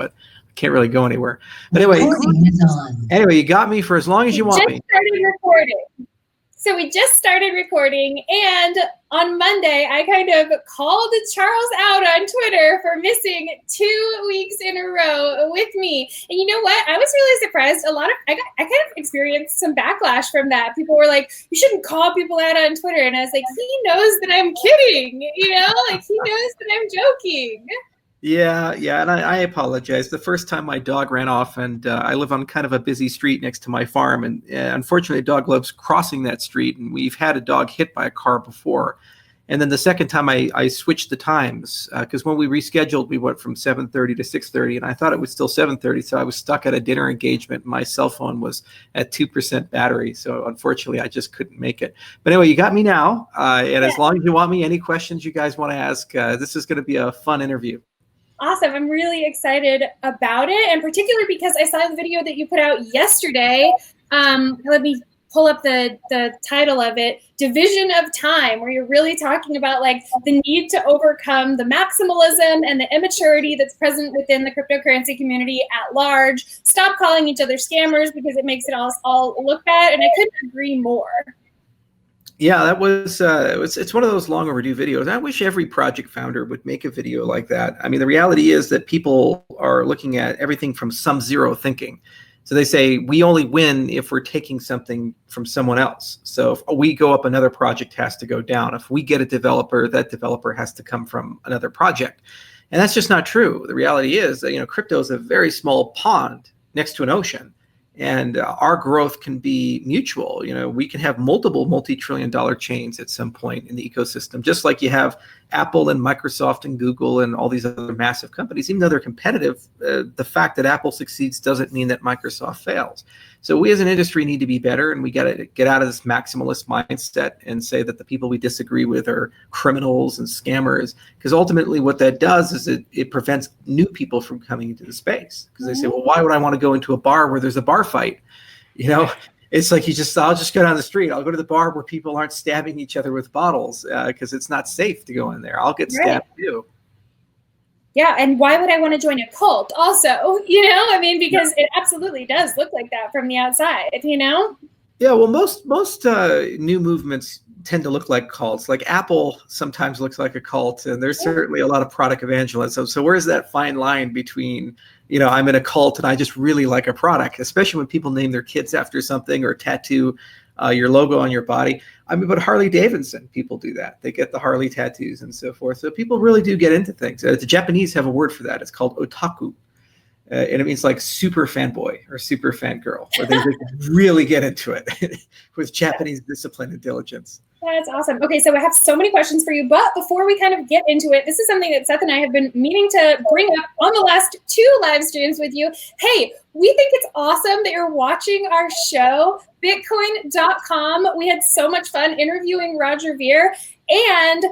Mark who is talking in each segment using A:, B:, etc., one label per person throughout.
A: but I can't really go anywhere. But anyway, you got me for as long as you want me.
B: Just started recording. So we just started recording, and on Monday, I kind of called Charles out on Twitter for missing 2 weeks in a row with me. And you know what? I was really surprised. I kind of experienced some backlash from that. People were like, "You shouldn't call people out on Twitter." And I was like, "He knows that I'm kidding, you know? Like, he knows that I'm joking."
A: Yeah, and I apologize. The first time my dog ran off, and I live on kind of a busy street next to my farm, and unfortunately a dog loves crossing that street, and we've had a dog hit by a car before. And then the second time I switched the times, because when we rescheduled, we went from 7:30 to 6:30, and I thought it was still 7:30, so I was stuck at a dinner engagement. My cell phone was at 2% battery, so unfortunately I just couldn't make it. But anyway, you got me now, and as long as you want me, any questions you guys want to ask, this is going to be a fun interview.
B: Awesome. I'm really excited about it, and particularly because I saw the video that you put out yesterday. Let me pull up the title of it, Division of Time, where you're really talking about like the need to overcome the maximalism and the immaturity that's present within the cryptocurrency community at large. Stop calling each other scammers because it makes it all look bad, and I couldn't agree more.
A: Yeah, that was it's one of those long overdue videos. I wish every project founder would make a video like that. I mean, the reality is that people are looking at everything from sum zero thinking. So they say we only win if we're taking something from someone else. So if we go up, another project has to go down. If we get a developer, that developer has to come from another project. And that's just not true. The reality is that, crypto is a very small pond next to an ocean. And our growth can be mutual. We can have multiple multi-trillion-dollar chains at some point in the ecosystem, just like you have Apple and Microsoft and Google and all these other massive companies. Even though they're competitive, the fact that Apple succeeds doesn't mean that Microsoft fails. So we as an industry need to be better, and we got to get out of this maximalist mindset and say that the people we disagree with are criminals and scammers, because ultimately what that does is it prevents new people from coming into the space, because they say, well, why would I want to go into a bar where there's a bar fight? It's like I'll just go down the street. I'll go to the bar where people aren't stabbing each other with bottles, because it's not safe to go in there. I'll get stabbed too.
B: Yeah, and why would I want to join a cult also, because it absolutely does look like that from the outside, Yeah,
A: well, most new movements tend to look like cults. Like Apple sometimes looks like a cult, and there's certainly a lot of product evangelism. So where's that fine line between, I'm in a cult and I just really like a product, especially when people name their kids after something or tattoo your logo on your body. But Harley Davidson, people do that. They get the Harley tattoos and so forth. So people really do get into things. The Japanese have a word for that. It's called otaku. And it means like super fanboy or super fangirl, where they really get into it with Japanese discipline and diligence.
B: That's awesome. Okay, so I have so many questions for you, but before we kind of get into it, this is something that Seth and I have been meaning to bring up on the last 2 live streams with you. Hey, we think it's awesome that you're watching our show, Bitcoin.com. We had so much fun interviewing Roger Ver, and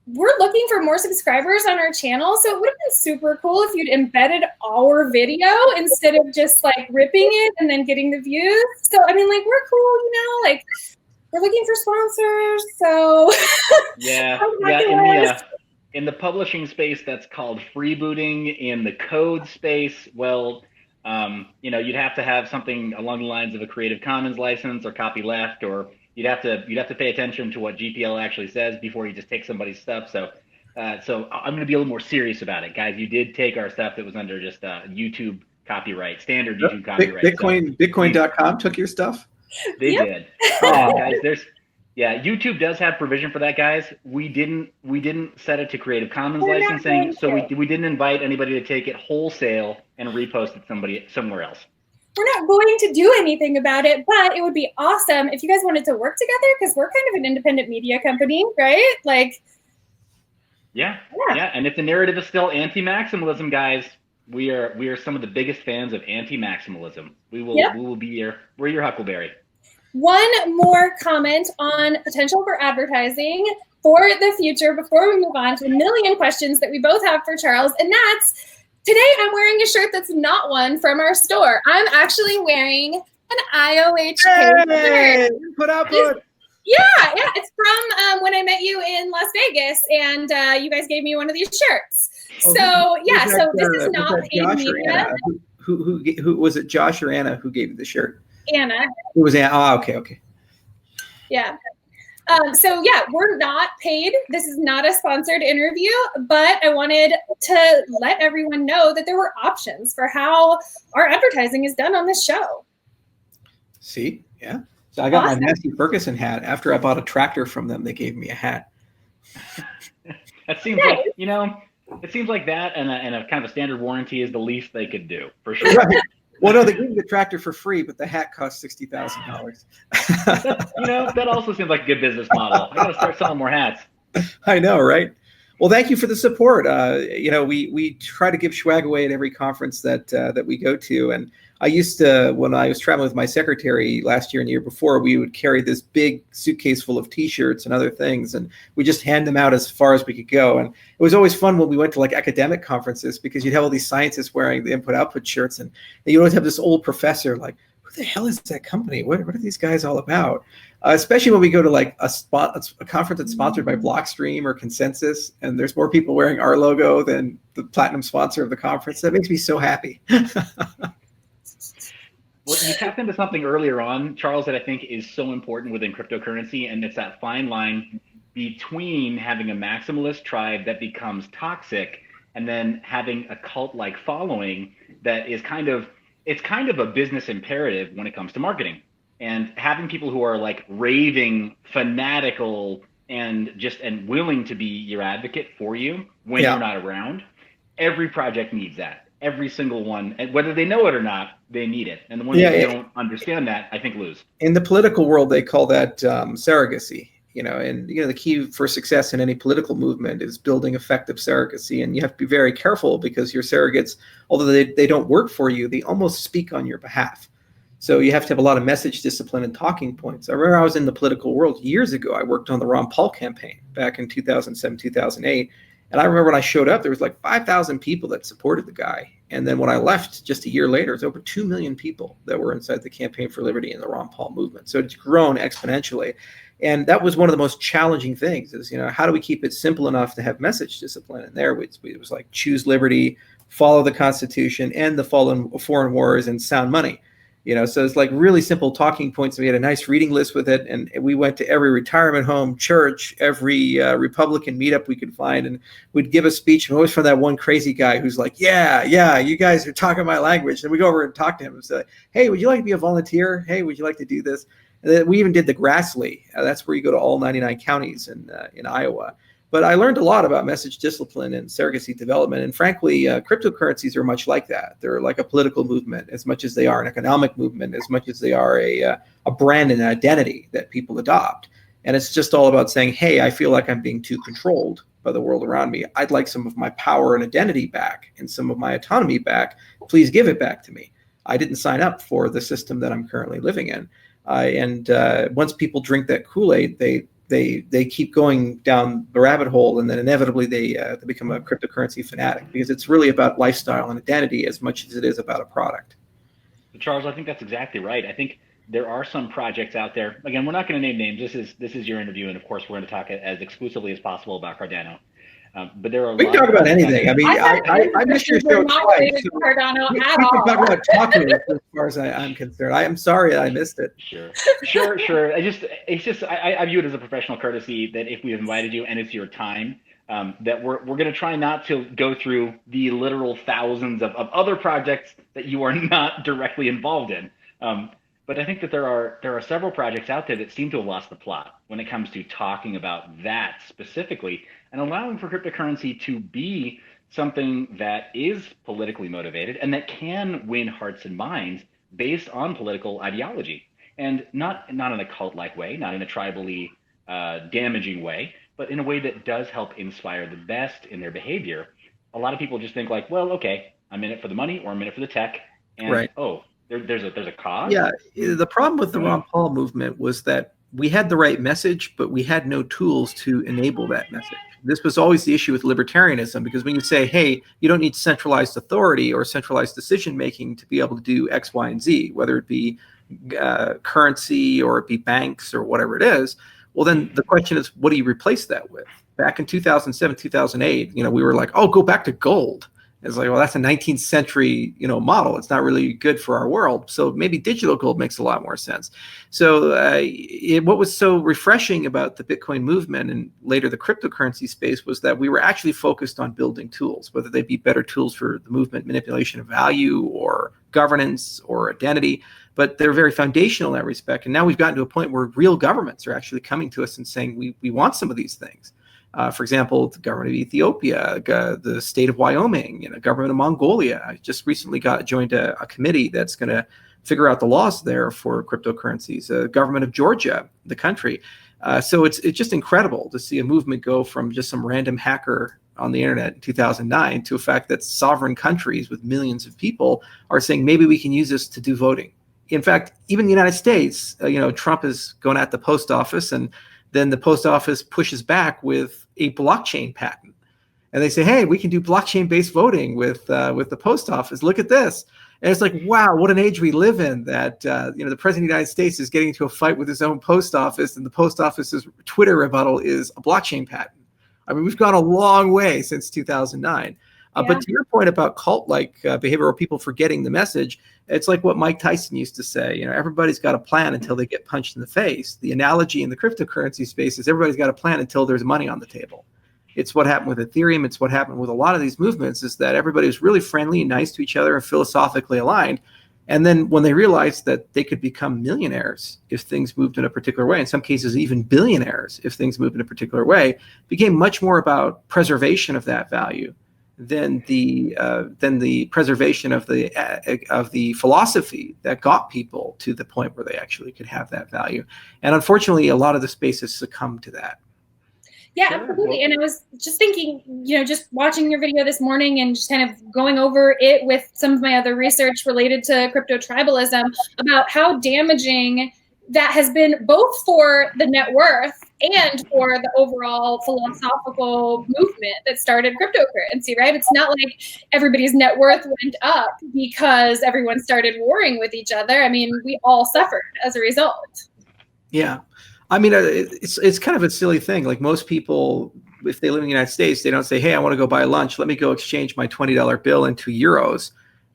B: we're looking for more subscribers on our channel. So it would have been super cool if you'd embedded our video instead of just like ripping it and then getting the views. So, we're cool, we're looking for sponsors. So
C: in the publishing space, that's called freebooting. In the code space, well, you'd have to have something along the lines of a Creative Commons license or copyleft, or you'd have to pay attention to what GPL actually says before you just take somebody's stuff. So I'm going to be a little more serious about it, guys. You did take our stuff that was under just YouTube copyright, standard YouTube copyright.
A: Bitcoin.com took your stuff?
C: They did. Guys, YouTube does have provision for that, guys. We didn't set it to Creative Commons licensing, so we didn't invite anybody to take it wholesale and repost it somewhere else.
B: We're not going to do anything about it, but it would be awesome if you guys wanted to work together, because we're kind of an independent media company, right?
C: Yeah. And if the narrative is still anti-maximalism, guys, we are some of the biggest fans of anti-maximalism. We will be here. We're your huckleberry.
B: One more comment on potential for advertising for the future before we move on to a million questions that we both have for Charles, and that's, today I'm wearing a shirt that's not one from our store. I'm actually wearing an IOHK shirt.
A: Put up it.
B: Yeah, it's from when I met you in Las Vegas, and you guys gave me one of these shirts.
A: Oh,
B: So yeah,
A: that,
B: so this is
A: was
B: not
A: that
B: paid
A: Josh or
B: media.
A: Anna? Who was it? Josh or Anna who gave you the shirt?
B: Anna.
A: It was Anna. Oh, okay.
B: Yeah. So yeah, we're not paid. This is not a sponsored interview, but I wanted to let everyone know that there were options for how our advertising is done on this show.
A: See, yeah. So I got
B: Awesome.
A: my Massey Ferguson hat. After I bought a tractor from them, they gave me a hat.
C: That seems like, you know, it seems like that and a kind of a standard warranty is the least they could do, for sure.
A: Right. Well, no, they gave me the tractor for free, but the hat cost $60,000.
C: You know, that also seems like a good business model. I got to start selling more hats.
A: I know, right? Well, thank you for the support. You know, we try to give swag away at every conference that we go to. And I used to, when I was traveling with my secretary last year and the year before, we would carry this big suitcase full of T-shirts and other things, and we just hand them out as far as we could go. And it was always fun when we went to like academic conferences because you'd have all these scientists wearing the input-output shirts, and you always have this old professor like, who the hell is that company? What are these guys all about? Especially when we go to like a conference that's sponsored by Blockstream or Consensus, and there's more people wearing our logo than the platinum sponsor of the conference. That makes me so happy.
C: Well, you tapped into something earlier on, Charles, that I think is so important within cryptocurrency, and it's that fine line between having a maximalist tribe that becomes toxic and then having a cult-like following that is kind of a business imperative when it comes to marketing. And having people who are like raving, fanatical, and willing to be your advocate for you when you're not around, every project needs that. Every single one, and whether they know it or not, they need it. And the ones that don't understand that, I think, lose.
A: In the political world, they call that surrogacy. You know, and the key for success in any political movement is building effective surrogacy, and you have to be very careful because your surrogates, although they don't work for you, they almost speak on your behalf. So you have to have a lot of message discipline and talking points. I remember I was in the political world years ago. I worked on the Ron Paul campaign back in 2007, 2008. And I remember when I showed up, there was like 5,000 people that supported the guy. And then when I left just a year later, it's over 2 million people that were inside the Campaign for Liberty and the Ron Paul movement. So it's grown exponentially. And that was one of the most challenging things is, how do we keep it simple enough to have message discipline in there? It was like choose liberty, follow the Constitution, end the foreign wars, and sound money. So it's like really simple talking points. We had a nice reading list with it, and we went to every retirement home, church, every Republican meetup we could find, and we'd give a speech. And always from that one crazy guy who's like, yeah, you guys are talking my language. And we go over and talk to him and say, hey, would you like to be a volunteer? Hey, would you like to do this? And then we even did the Grassley. That's where you go to all 99 counties in Iowa. But I learned a lot about message discipline and surrogacy development. And frankly, cryptocurrencies are much like that. They're like a political movement as much as they are an economic movement, as much as they are a brand and an identity that people adopt. And it's just all about saying, hey, I feel like I'm being too controlled by the world around me. I'd like some of my power and identity back and some of my autonomy back. Please give it back to me. I didn't sign up for the system that I'm currently living in. And once people drink that Kool-Aid, they keep going down the rabbit hole, and then inevitably they become a cryptocurrency fanatic because it's really about lifestyle and identity as much as it is about a product.
C: Charles, I think that's exactly right. I think there are some projects out there. Again, we're not going to name names. This is your interview, and of course, we're going to talk as exclusively as possible about Cardano. But there are.
A: We can talk about anything. I mean, I missed your show twice. So
B: Cardano
A: we
B: at
A: can
B: all.
A: talk about talking as far as I'm concerned. I am sorry I missed it.
C: Sure. I view it as a professional courtesy that if we've invited you and it's your time, that we're going to try not to go through the literal thousands of other projects that you are not directly involved in. But I think that there are several projects out there that seem to have lost the plot when it comes to talking about that specifically and allowing for cryptocurrency to be something that is politically motivated and that can win hearts and minds based on political ideology, and not in a cult-like way, not in a tribally damaging way, but in a way that does help inspire the best in their behavior. A lot of people just think like, well, okay, I'm in it for the money or I'm in it for the tech, and
A: right.
C: There's a cause.
A: Yeah, the problem with the Ron Paul movement was that we had the right message, but we had no tools to enable that message. This was always the issue with libertarianism, because when you say, hey, you don't need centralized authority or centralized decision making to be able to do X, Y, and Z, whether it be currency or it be banks or whatever it is, Well, then the question is, what do you replace that with? Back in 2007, 2008, we were like, oh, go back to gold. It's like, well, that's a 19th century, model. It's not really good for our world. So maybe digital gold makes a lot more sense. So what was so refreshing about the Bitcoin movement and later the cryptocurrency space was that we were actually focused on building tools, whether they be better tools for the movement, manipulation of value or governance or identity. But they're very foundational in that respect. And now we've gotten to a point where real governments are actually coming to us and saying, we want some of these things. For example, the government of Ethiopia, the state of Wyoming, government of Mongolia. I just recently joined a committee that's going to figure out the laws there for cryptocurrencies. Government of Georgia, the country. So it's just incredible to see a movement go from just some random hacker on the internet in 2009 to a fact that sovereign countries with millions of people are saying maybe we can use this to do voting. In fact, even the United States, Trump is going at the post office, and then the post office pushes back with a blockchain patent. And they say, hey, we can do blockchain-based voting with the post office. Look at this. And it's like, wow, what an age we live in that, the President of the United States is getting into a fight with his own post office, and the post office's Twitter rebuttal is a blockchain patent. I mean, we've gone a long way since 2009. But to your point about cult-like behavior or people forgetting the message, it's like what Mike Tyson used to say, everybody's got a plan until they get punched in the face. The analogy in the cryptocurrency space is everybody's got a plan until there's money on the table. It's what happened with Ethereum. It's what happened with a lot of these movements is that everybody was really friendly and nice to each other and philosophically aligned. And then when they realized that they could become millionaires if things moved in a particular way, in some cases even billionaires if things moved in a particular way, it became much more about preservation of that value than the preservation of the philosophy that got people to the point where they actually could have that value. And unfortunately, a lot of the spaces succumb to that.
B: Yeah, absolutely. And I was just thinking, just watching your video this morning and just kind of going over it with some of my other research related to crypto tribalism about how damaging that has been both for the net worth and for the overall philosophical movement that started cryptocurrency, right? It's not like everybody's net worth went up because everyone started warring with each other. I mean, we all suffered as a result.
A: Yeah. I mean, it's kind of a silly thing. Like most people, if they live in the United States, they don't say, hey, I want to go buy lunch. Let me go exchange my $20 bill into euros.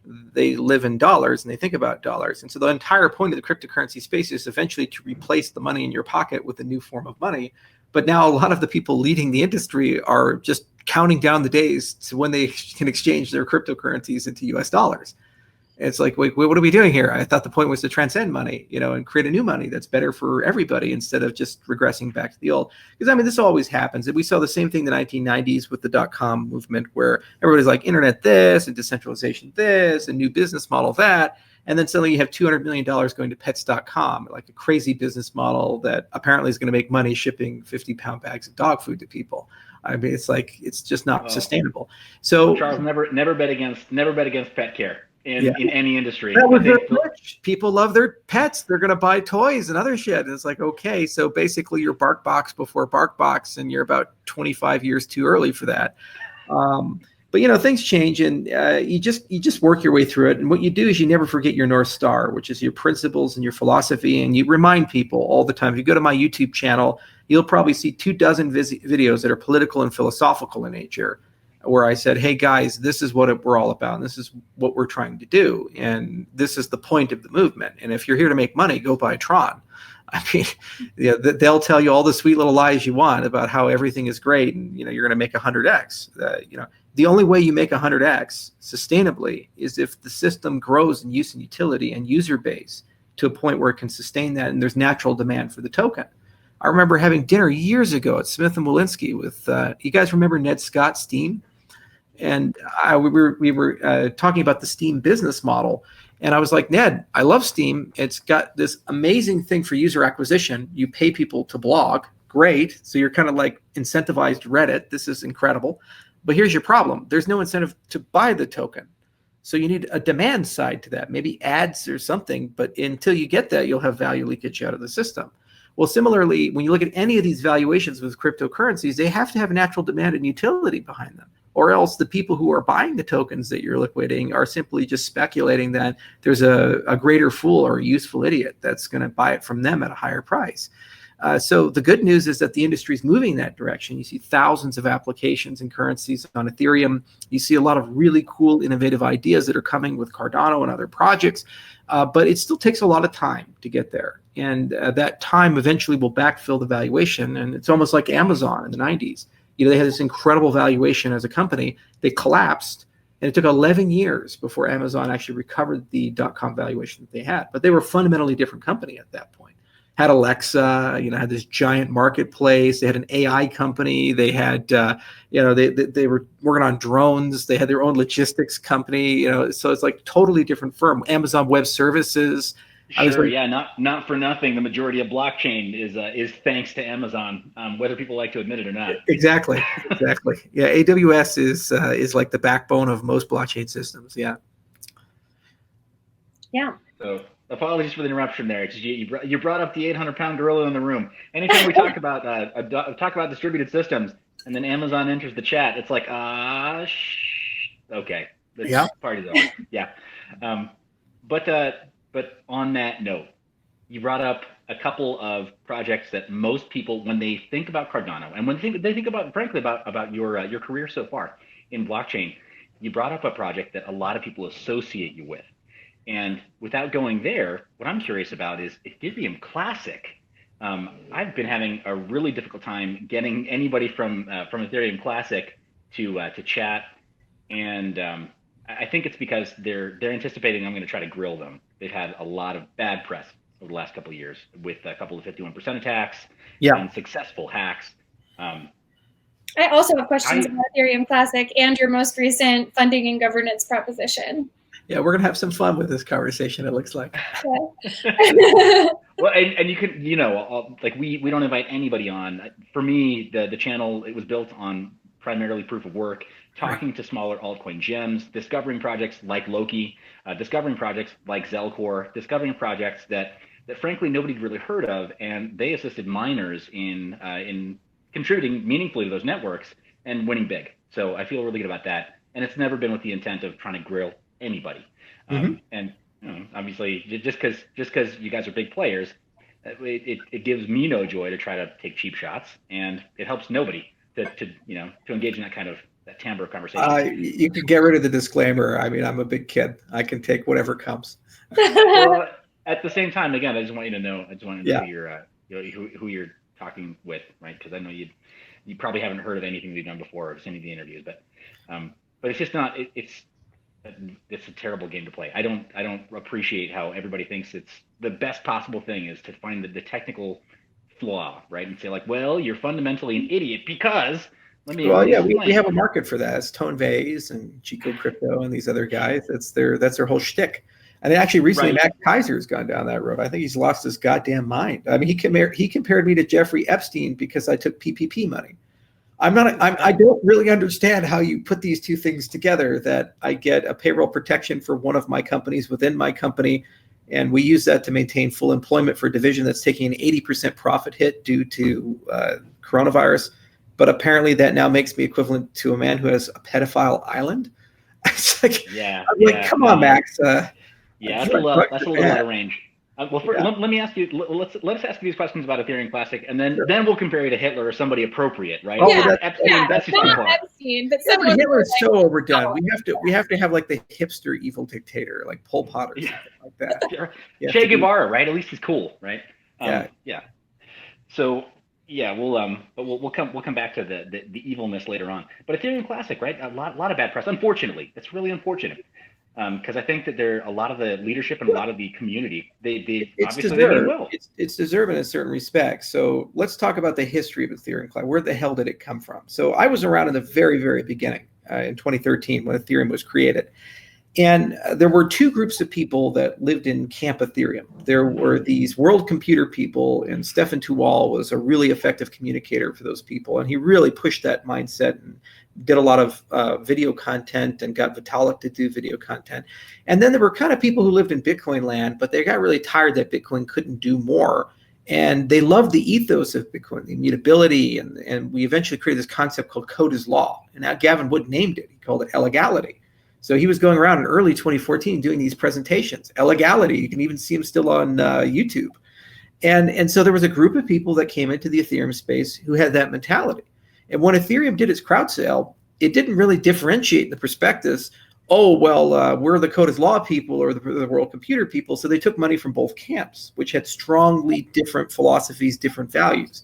A: They live in dollars and they think about dollars. And so the entire point of the cryptocurrency space is eventually to replace the money in your pocket with a new form of money. But now a lot of the people leading the industry are just counting down the days to when they can exchange their cryptocurrencies into US dollars. It's like, wait, what are we doing here? I thought the point was to transcend money, and create a new money that's better for everybody instead of just regressing back to the old. Because, I mean, this always happens. And we saw the same thing in the 1990s with the dot-com movement where everybody's like internet this and decentralization this and new business model that. And then suddenly you have $200 million going to pets.com, like a crazy business model that apparently is going to make money shipping 50-pound bags of dog food to people. I mean, it's like, it's just not sustainable. So
C: Charles, never bet against pet care. In any industry.
A: That was rich. People love their pets. They're going to buy toys and other shit. And it's like, okay, so basically you're BarkBox before BarkBox, and you're about 25 years too early for that. But things change, and you just work your way through it. And what you do is you never forget your North Star, which is your principles and your philosophy. And you remind people all the time. If you go to my YouTube channel, you'll probably see 24 videos that are political and philosophical in nature, where I said, hey guys, this is what we're all about. And this is what we're trying to do. And this is the point of the movement. And if you're here to make money, go buy Tron. I mean, they'll tell you all the sweet little lies you want about how everything is great. And, you're going to make 100X. The only way you make 100X sustainably is if the system grows in use and utility and user base to a point where it can sustain that. And there's natural demand for the token. I remember having dinner years ago at Smith & Wolinski with, you guys remember Ned Scott Steam? And we were talking about the Steam business model. And I was like, Ned, I love Steam. It's got this amazing thing for user acquisition. You pay people to blog. Great. So you're kind of like incentivized Reddit. This is incredible. But here's your problem. There's no incentive to buy the token. So you need a demand side to that, maybe ads or something. But until you get that, you'll have value leakage out of the system. Well, similarly, when you look at any of these valuations with cryptocurrencies, they have to have natural demand and utility behind them. Or else the people who are buying the tokens that you're liquidating are simply just speculating that there's a greater fool or a useful idiot that's going to buy it from them at a higher price. So the good news is that the industry is moving in that direction. You see thousands of applications and currencies on Ethereum. You see a lot of really cool, innovative ideas that are coming with Cardano and other projects, but it still takes a lot of time to get there. And that time eventually will backfill the valuation. And it's almost like Amazon in the 90s. They had this incredible valuation as a company. They collapsed, and it took 11 years before Amazon actually recovered the .com valuation that they had. But they were a fundamentally different company at that point. Had Alexa, had this giant marketplace. They had an AI company. They had, they were working on drones. They had their own logistics company. So it's like totally different firm. Amazon Web Services.
C: Sure, yeah, not for nothing. The majority of blockchain is thanks to Amazon, whether people like to admit it or not.
A: Exactly. Yeah, AWS is like the backbone of most blockchain systems. Yeah.
B: Yeah.
C: So apologies for the interruption there, because you brought up the 800-pound gorilla in the room. Anytime we talk about distributed systems, and then Amazon enters the chat, it's like okay, the party's over. Yeah. But on that note, you brought up a couple of projects that most people, when they think about Cardano, and when they think about, frankly, about your career so far in blockchain, you brought up a project that a lot of people associate you with. And without going there, what I'm curious about is Ethereum Classic. I've been having a really difficult time getting anybody from Ethereum Classic to chat, and I think it's because they're anticipating I'm going to try to grill them. They've had a lot of bad press over the last couple of years with a couple of 51% attacks and successful hacks.
B: I also have questions about Ethereum Classic and your most recent funding and governance proposition.
A: Yeah, we're going to have some fun with this conversation, it looks like.
B: Yeah.
C: Well, and you can, like we don't invite anybody on. For me, the channel, it was built on primarily proof of work, talking to smaller altcoin gems, discovering projects like Loki, discovering projects like Zelcore, discovering projects that frankly nobody'd really heard of, and they assisted miners in contributing meaningfully to those networks and winning big. So I feel really good about that, and it's never been with the intent of trying to grill anybody. And obviously, just because you guys are big players, it gives me no joy to try to take cheap shots, and it helps nobody to engage in that timbre of conversation.
A: You can get rid of the disclaimer. I mean, I'm a big kid. I can take whatever comes.
C: Well, at the same time, again, I just want you to know who you're talking with, right? Because I know you probably haven't heard of anything we've done before or seen any of the interviews, but it's just not. It's a terrible game to play. I don't appreciate how everybody thinks it's the best possible thing is to find the technical flaw, right? And say like, well, you're fundamentally an idiot because we have a market for that. It's Tone Vase and Chico Crypto and these other guys. That's their whole shtick. And actually recently Max Kaiser's gone down that road. I think he's lost his goddamn mind. I mean, he compared me to Jeffrey Epstein because I took PPP money. I don't really understand how you put these two things together, that I get a payroll protection for one of my companies within my company, and we use that to maintain full employment for a division that's taking an 80% profit hit due to coronavirus. But apparently that now makes me equivalent to a man who has a pedophile island. It's like, come on, Max. That's a little out of range. Let me ask you. Let's ask you these questions about Ethereum Classic, and then we'll compare you to Hitler or somebody appropriate, right?
B: That's not Epstein. But
A: Hitler is so overdone. We have to have like the hipster evil dictator, like Pol Pot or something like that.
C: Che Guevara, right? At least he's cool, right?
A: Yeah.
C: So we'll come back to the evilness later on. But Ethereum Classic, right? A lot of bad press. Unfortunately, it's really unfortunate. Because I think that a lot of the leadership and a lot of the community, it's
A: deserved in a certain respect. So let's talk about the history of Ethereum Classic. Where the hell did it come from? So I was around in the very, very beginning in 2013 when Ethereum was created. And there were two groups of people that lived in Camp Ethereum. There were these world computer people, and Stefan Tuwal was a really effective communicator for those people. And he really pushed that mindset and did a lot of video content and got Vitalik to do video content. And then there were kind of people who lived in Bitcoin land, but they got really tired that Bitcoin couldn't do more. And they loved the ethos of Bitcoin, the immutability. And we eventually created this concept called code is law. And now Gavin Wood named it. He called it illegality. So he was going around in early 2014 doing these presentations. Illegality, you can even see him still on YouTube. And so there was a group of people that came into the Ethereum space who had that mentality. And when Ethereum did its crowd sale, it didn't really differentiate in the prospectus, oh, well, we're the code as law people or the world computer people. So they took money from both camps, which had strongly different philosophies, different values.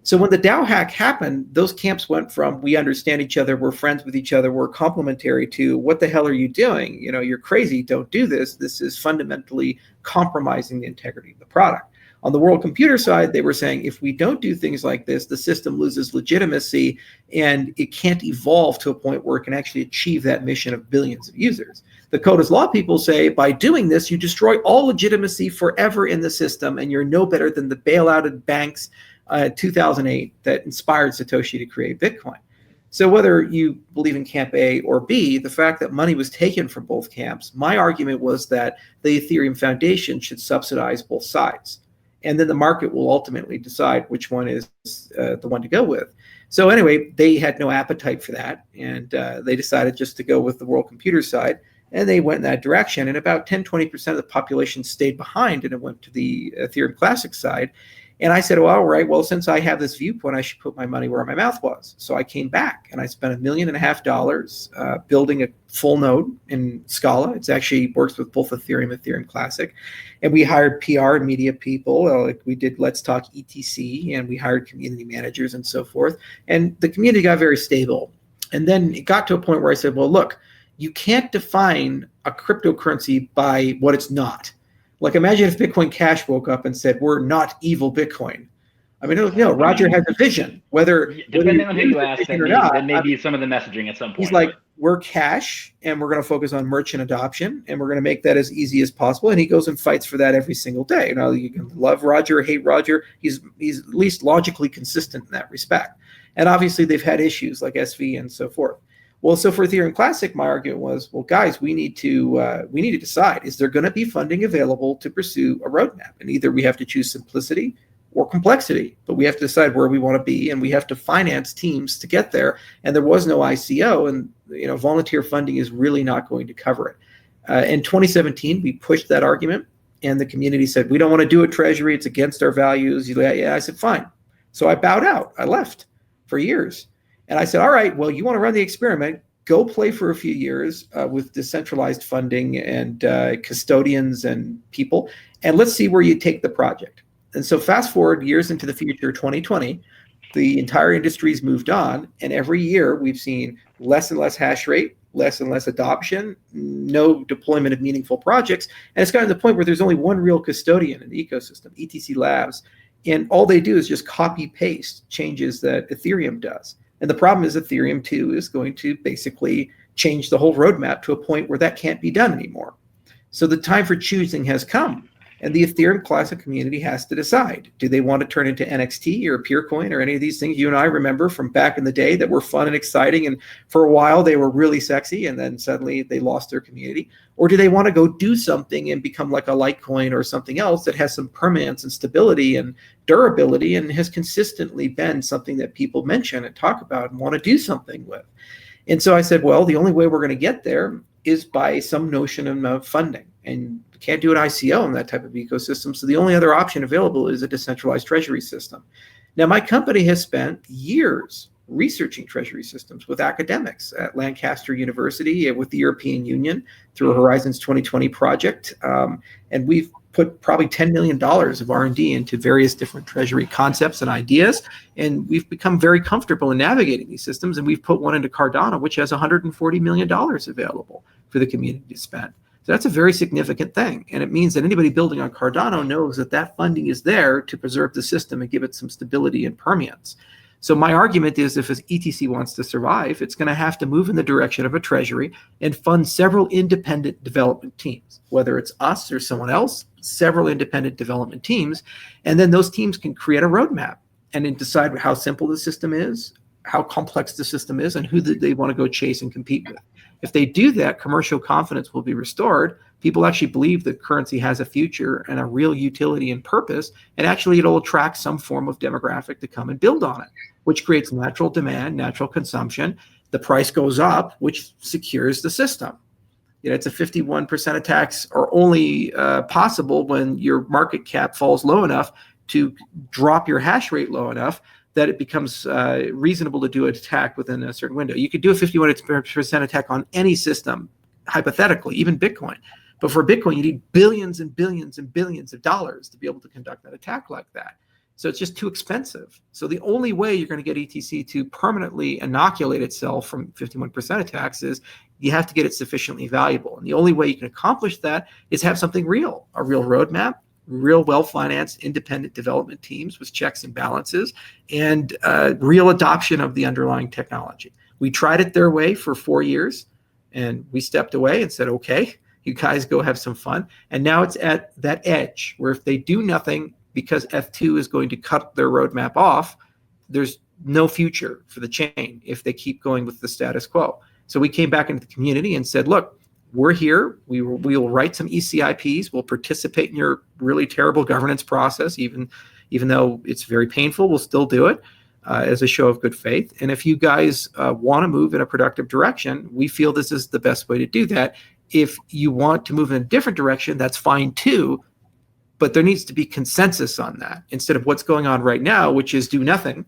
A: So when the DAO hack happened, those camps went from, we understand each other, we're friends with each other, we're complementary, to, what the hell are you doing? You know, you're crazy, don't do this. This is fundamentally compromising the integrity of the product. On the world computer side, they were saying, if we don't do things like this, the system loses legitimacy and it can't evolve to a point where it can actually achieve that mission of billions of users. The code as law people say, by doing this, you destroy all legitimacy forever in the system, and you're no better than the bailouted banks 2008 that inspired Satoshi to create Bitcoin. So whether you believe in camp A or B, the fact that money was taken from both camps, my argument was that the Ethereum Foundation should subsidize both sides. And then the market will ultimately decide which one is the one to go with. So anyway, they had no appetite for that. And they decided just to go with the world computer side. And they went in that direction. And about 10-20% of the population stayed behind, and it went to the Ethereum Classic side. And I said, well, all right, well, since I have this viewpoint, I should put my money where my mouth was. So I came back and I spent $1.5 million building a full node in Scala. It actually works with both Ethereum and Ethereum Classic. And we hired PR and media people. Like we did Let's Talk ETC, and we hired community managers and so forth. And the community got very stable. And then it got to a point where I said, well, look, you can't define a cryptocurrency by what it's not. Like, imagine if Bitcoin Cash woke up and said, we're not evil Bitcoin. I mean, no, Roger has a vision, whether
C: depending on who you ask, that may be some of the messaging at some point.
A: He's like, we're cash, and we're going to focus on merchant adoption, and we're going to make that as easy as possible. And he goes and fights for that every single day. You know, you can love Roger or hate Roger. He's at least logically consistent in that respect. And obviously, they've had issues like SV and so forth. Well, so for Ethereum Classic, my argument was, well, guys, we need to decide, is there going to be funding available to pursue a roadmap? And either we have to choose simplicity or complexity, but we have to decide where we want to be, and we have to finance teams to get there. And there was no ICO, and volunteer funding is really not going to cover it. In 2017, we pushed that argument, and the community said, we don't want to do it, Treasury. It's against our values. Yeah, I said, fine. So I bowed out. I left for years. And I said, all right, well, you want to run the experiment, go play for a few years with decentralized funding and custodians and people, and let's see where you take the project. And so fast forward years into the future, 2020, the entire industry's moved on, and every year we've seen less and less hash rate, less and less adoption, no deployment of meaningful projects, and it's gotten to the point where there's only one real custodian in the ecosystem, ETC Labs, and all they do is just copy-paste changes that Ethereum does. And the problem is Ethereum 2 is going to basically change the whole roadmap to a point where that can't be done anymore. So the time for choosing has come, and the Ethereum Classic community has to decide. Do they want to turn into NXT or Peercoin or any of these things you and I remember from back in the day that were fun and exciting, and for a while they were really sexy, and then suddenly they lost their community? Or do they want to go do something and become like a Litecoin or something else that has some permanence and stability and durability and has consistently been something that people mention and talk about and want to do something with? And so I said, well, the only way we're going to get there is by some notion of funding, and can't do an ICO in that type of ecosystem. So the only other option available is a decentralized treasury system. Now, my company has spent years researching treasury systems with academics at Lancaster University, with the European Union through a Horizons 2020 project. And we've put probably $10 million of R&D into various different treasury concepts and ideas. And we've become very comfortable in navigating these systems. And we've put one into Cardano, which has $140 million available for the community to spend. So that's a very significant thing. And it means that anybody building on Cardano knows that that funding is there to preserve the system and give it some stability and permanence. So my argument is, if ETC wants to survive, it's going to have to move in the direction of a treasury and fund several independent development teams, whether it's us or someone else, several independent development teams. And then those teams can create a roadmap and then decide how simple the system is, how complex the system is, and who they want to go chase and compete with. If they do that, commercial confidence will be restored. People actually believe that currency has a future and a real utility and purpose, and actually it'll attract some form of demographic to come and build on it, which creates natural demand, natural consumption. The price goes up, which secures the system. It's a 51% attacks are only possible when your market cap falls low enough to drop your hash rate low enough that it becomes reasonable to do an attack within a certain window. You could do a 51% attack on any system, hypothetically, even Bitcoin. But for Bitcoin, you need billions and billions and billions of dollars to be able to conduct that attack like that. So it's just too expensive. So the only way you're going to get ETC to permanently inoculate itself from 51% attacks is you have to get it sufficiently valuable. And the only way you can accomplish that is have something real, a real roadmap, real well-financed independent development teams with checks and balances, and real adoption of the underlying technology. We tried it their way for 4 years, and we stepped away and said, okay, you guys go have some fun. And now it's at that edge where if they do nothing because F2 is going to cut their roadmap off, there's no future for the chain if they keep going with the status quo. So we came back into the community and said, look, we're here. We will write some ECIPs. We'll participate in your really terrible governance process, even though it's very painful. We'll still do it as a show of good faith. And if you guys want to move in a productive direction, we feel this is the best way to do that. If you want to move in a different direction, that's fine too. But there needs to be consensus on that instead of what's going on right now, which is do nothing,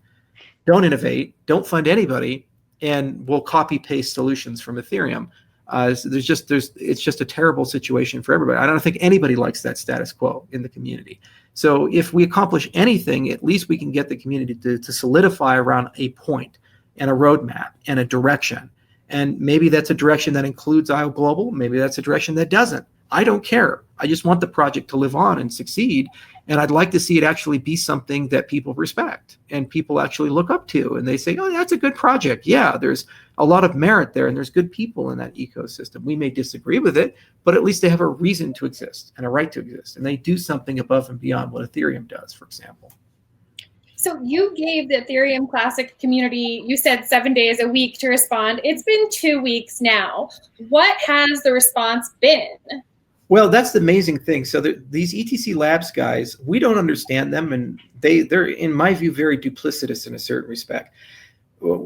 A: don't innovate, don't fund anybody, and we'll copy paste solutions from Ethereum. So it's just a terrible situation for everybody. I don't think anybody likes that status quo in the community. So if we accomplish anything, at least we can get the community to solidify around a point and a roadmap and a direction. And maybe that's a direction that includes IO Global. Maybe that's a direction that doesn't. I don't care. I just want the project to live on and succeed. And I'd like to see it actually be something that people respect and people actually look up to. And they say, oh, that's a good project. Yeah, there's a lot of merit there and there's good people in that ecosystem. We may disagree with it, but at least they have a reason to exist and a right to exist. And they do something above and beyond what Ethereum does, for example.
B: So you gave the Ethereum Classic community, you said 7 days a week to respond. It's been 2 weeks now. What has the response been?
A: Well, that's the amazing thing. So these ETC Labs guys, we don't understand them, and they're, in my view, very duplicitous in a certain respect.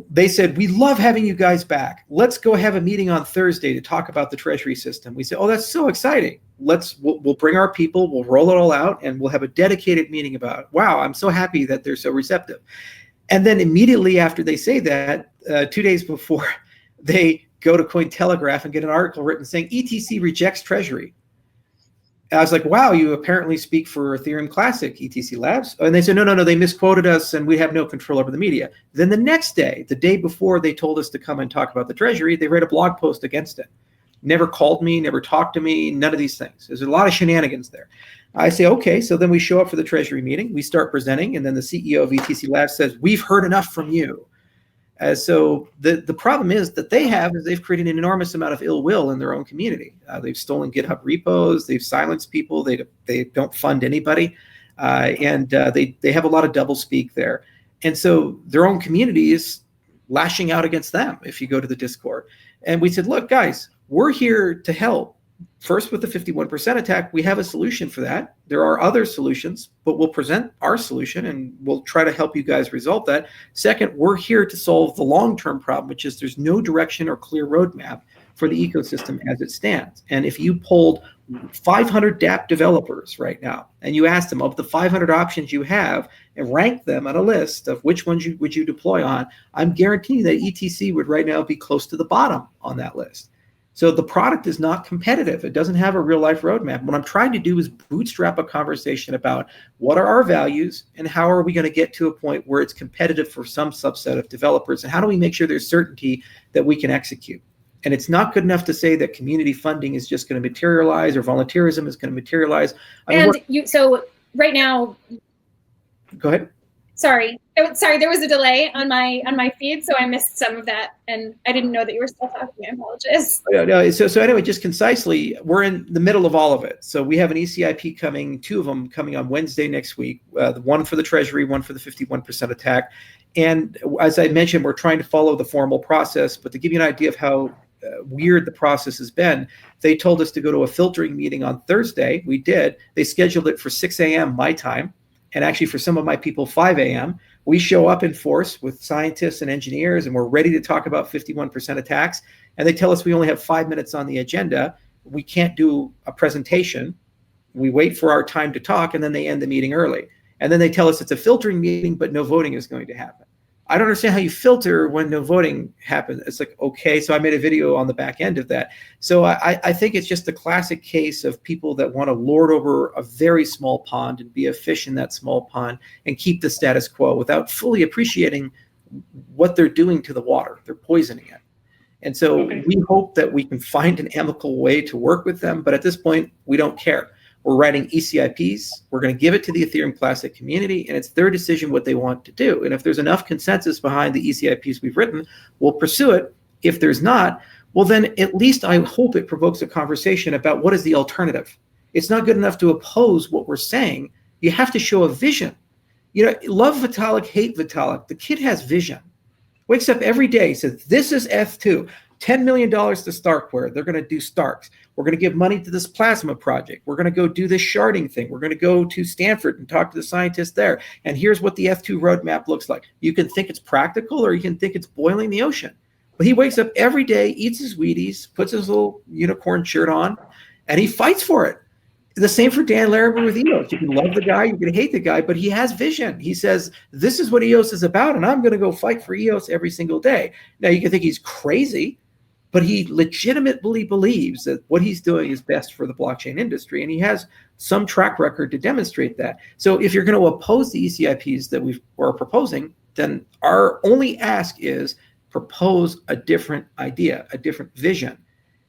A: They said, we love having you guys back. Let's go have a meeting on Thursday to talk about the Treasury system. We said, oh, that's so exciting. We'll bring our people, we'll roll it all out, and we'll have a dedicated meeting about it. Wow, I'm so happy that they're so receptive. And then immediately after they say that, 2 days before, they go to Cointelegraph and get an article written saying ETC rejects Treasury. I was like, wow, you apparently speak for Ethereum Classic, ETC Labs. And they said, no, they misquoted us and we have no control over the media. Then the next day, the day before they told us to come and talk about the Treasury, they wrote a blog post against it. Never called me, never talked to me, none of these things. There's a lot of shenanigans there. I say, okay, so then we show up for the Treasury meeting, we start presenting, and then the CEO of ETC Labs says, we've heard enough from you. So the problem is that they've created an enormous amount of ill will in their own community. They've stolen GitHub repos, they've silenced people, they don't fund anybody, and they have a lot of doublespeak there. And so their own community is lashing out against them if you go to the Discord. And we said, look, guys, we're here to help. First, with the 51% attack, we have a solution for that. There are other solutions, but we'll present our solution and we'll try to help you guys resolve that. Second, we're here to solve the long-term problem, which is there's no direction or clear roadmap for the ecosystem as it stands. And if you polled 500 dApp developers right now, and you asked them of the 500 options you have and rank them on a list of which ones would you deploy on, I'm guaranteeing that ETC would right now be close to the bottom on that list. So the product is not competitive. It doesn't have a real life roadmap. What I'm trying to do is bootstrap a conversation about what are our values and how are we going to get to a point where it's competitive for some subset of developers, and how do we make sure there's certainty that we can execute. And it's not good enough to say that community funding is just going to materialize or volunteerism is going to materialize.
B: So right now,
A: go ahead.
B: Sorry, there was a delay on my feed, so I missed some of that, and I didn't know that you were still talking. I apologize.
A: No. So anyway, just concisely, we're in the middle of all of it. So we have an ECIP coming, 2 of them coming on Wednesday next week, the one for the Treasury, one for the 51% attack. And as I mentioned, we're trying to follow the formal process, but to give you an idea of how weird the process has been, they told us to go to a filtering meeting on Thursday. We did. They scheduled it for 6 a.m. my time. And actually, for some of my people, 5 a.m. We show up in force with scientists and engineers, and we're ready to talk about 51% attacks. And they tell us we only have 5 minutes on the agenda. We can't do a presentation. We wait for our time to talk, and then they end the meeting early. And then they tell us it's a filtering meeting, but no voting is going to happen. I don't understand how you filter when no voting happens. It's like, okay, so I made a video on the back end of that. So I think it's just the classic case of people that want to lord over a very small pond and be a fish in that small pond and keep the status quo without fully appreciating what they're doing to the water. They're poisoning it. And so we hope that we can find an amicable way to work with them. But at this point, we don't care. We're writing ECIPs. We're going to give it to the Ethereum Classic community, and it's their decision what they want to do. And if there's enough consensus behind the ECIPs we've written, we'll pursue it. If there's not, well, then at least I hope it provokes a conversation about what is the alternative. It's not good enough to oppose what we're saying. You have to show a vision. You know, love Vitalik, hate Vitalik. The kid has vision. Wakes up every day, says, this is F2. $10 million to Starkware. They're going to do Starks. We're going to give money to this plasma project. We're going to go do this sharding thing. We're going to go to Stanford and talk to the scientists there. And here's what the F2 roadmap looks like. You can think it's practical or you can think it's boiling the ocean. But he wakes up every day, eats his Wheaties, puts his little unicorn shirt on, and he fights for it. The same for Dan Larimer with EOS. You can love the guy, you can hate the guy, but he has vision. He says, this is what EOS is about, and I'm going to go fight for EOS every single day. Now, you can think he's crazy, but he legitimately believes that what he's doing is best for the blockchain industry, and he has some track record to demonstrate that. So if you're going to oppose the ECIPs that we're proposing, then our only ask is propose a different idea, a different vision,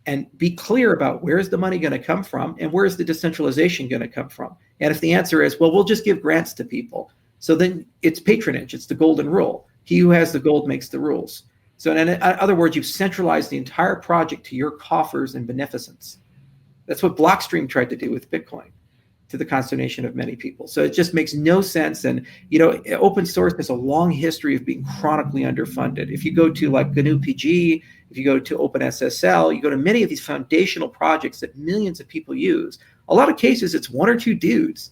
A: and be clear about where's the money going to come from and where's the decentralization going to come from. And if the answer is, well, we'll just give grants to people, so then it's patronage. It's the golden rule. He who has the gold makes the rules. So in other words, you've centralized the entire project to your coffers and beneficence. That's what Blockstream tried to do with Bitcoin, to the consternation of many people. So it just makes no sense. And, you know, open source has a long history of being chronically underfunded. If you go to like GNU PG, if you go to OpenSSL, you go to many of these foundational projects that millions of people use. A lot of cases, it's one or two dudes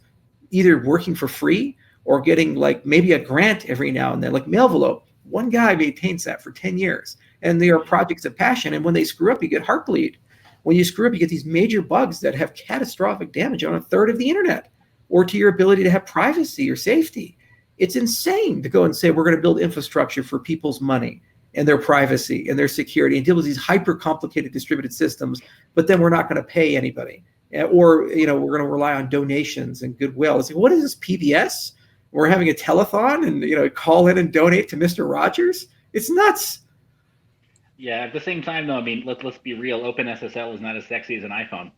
A: either working for free or getting like maybe a grant every now and then, like Mailvelope. One guy maintains that for 10 years, and they are projects of passion. And when they screw up, you get heartbleed. When you screw up, you get these major bugs that have catastrophic damage on a third of the internet, or to your ability to have privacy or safety. It's insane to go and say, we're going to build infrastructure for people's money and their privacy and their security and deal with these hyper complicated distributed systems, but then we're not going to pay anybody. Or, you know, we're going to rely on donations and goodwill. It's like, what is this, PBS? We're having a telethon and, you know, call in and donate to Mr. Rogers. It's nuts.
C: Yeah. At the same time, though, I mean, let's be real. OpenSSL is not as sexy as an iPhone,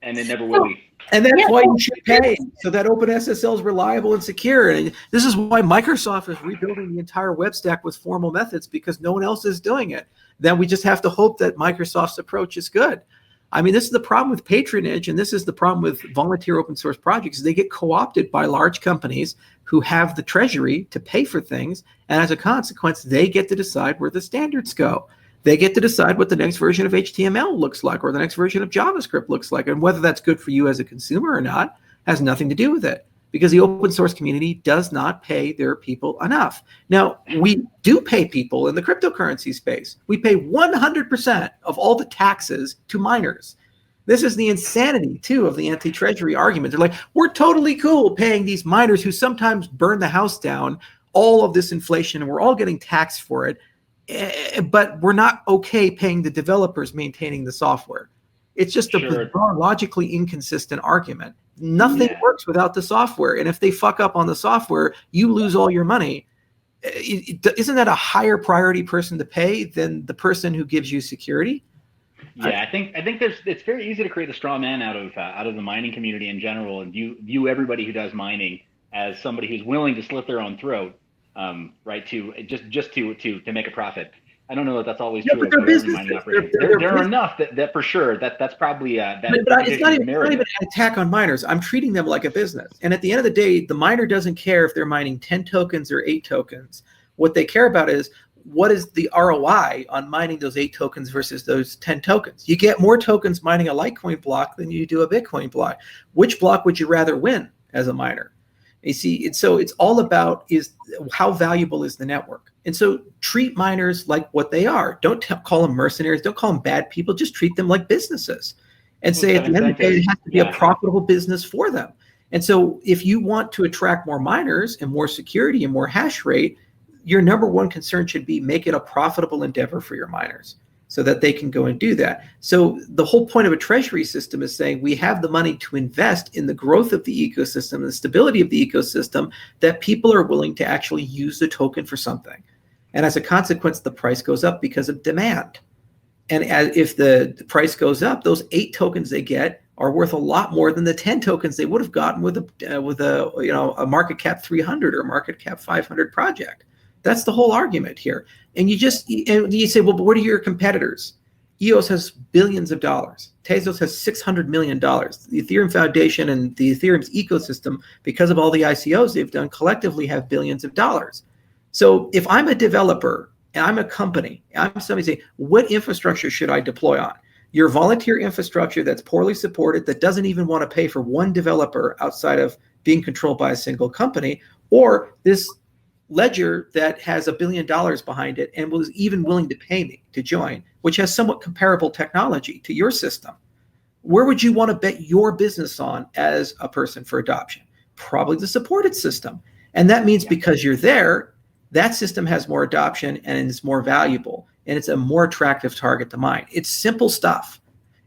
C: and it never will be.
A: And that's why you should pay, so that OpenSSL is reliable and secure. And this is why Microsoft is rebuilding the entire web stack with formal methods, because no one else is doing it. Then we just have to hope that Microsoft's approach is good. I mean, this is the problem with patronage, and this is the problem with volunteer open source projects. They get co-opted by large companies who have the treasury to pay for things, and as a consequence, they get to decide where the standards go. They get to decide what the next version of HTML looks like, or the next version of JavaScript looks like, and whether that's good for you as a consumer or not has nothing to do with it, because the open source community does not pay their people enough. Now, we do pay people in the cryptocurrency space. We pay 100% of all the taxes to miners. This is the insanity, too, of the anti-treasury argument. They're like, we're totally cool paying these miners who sometimes burn the house down, all of this inflation, and we're all getting taxed for it, but we're not okay paying the developers maintaining the software. It's just a bizarre, logically inconsistent argument. Nothing works without the software. And if they fuck up on the software, you lose all your money. Isn't that a higher priority person to pay than the person who gives you security?
C: Yeah, I think it's very easy to create a straw man out of the mining community in general, and view everybody who does mining as somebody who's willing to slit their own throat, right? To just to make a profit. I don't know that that's always true. But there are enough that for sure that's probably that. But
A: it's not even an attack on miners. I'm treating them like a business. And at the end of the day, the miner doesn't care if they're mining 10 tokens or 8 tokens. What they care about is, what is the ROI on mining those 8 tokens versus those 10 tokens? You get more tokens mining a Litecoin block than you do a Bitcoin block. Which block would you rather win as a miner? You see, so it's all about is how valuable is the network. And so treat miners like what they are. Don't call them mercenaries. Don't call them bad people. Just treat them like businesses. And say at the end of the day, it has to be a profitable business for them. And so if you want to attract more miners and more security and more hash rate, your number one concern should be make it a profitable endeavor for your miners so that they can go and do that. So the whole point of a treasury system is saying we have the money to invest in the growth of the ecosystem, the stability of the ecosystem, that people are willing to actually use the token for something. And as a consequence, the price goes up because of demand. And if the price goes up, those 8 tokens they get are worth a lot more than the 10 tokens they would have gotten with a market cap 300 or market cap 500 project. That's the whole argument here. And you say, well, but what are your competitors? EOS has billions of dollars. Tezos has $600 million. The Ethereum Foundation and the Ethereum's ecosystem, because of all the ICOs they've done, collectively have billions of dollars. So if I'm a developer and I'm a company, I'm somebody saying, what infrastructure should I deploy on? Your volunteer infrastructure that's poorly supported, that doesn't even want to pay for one developer outside of being controlled by a single company, or this ledger that has $1 billion behind it and was even willing to pay me to join, which has somewhat comparable technology to your system. Where would you want to bet your business on as a person for adoption? Probably the supported system. And that means because you're there, that system has more adoption and is more valuable, and it's a more attractive target to mine. It's simple stuff.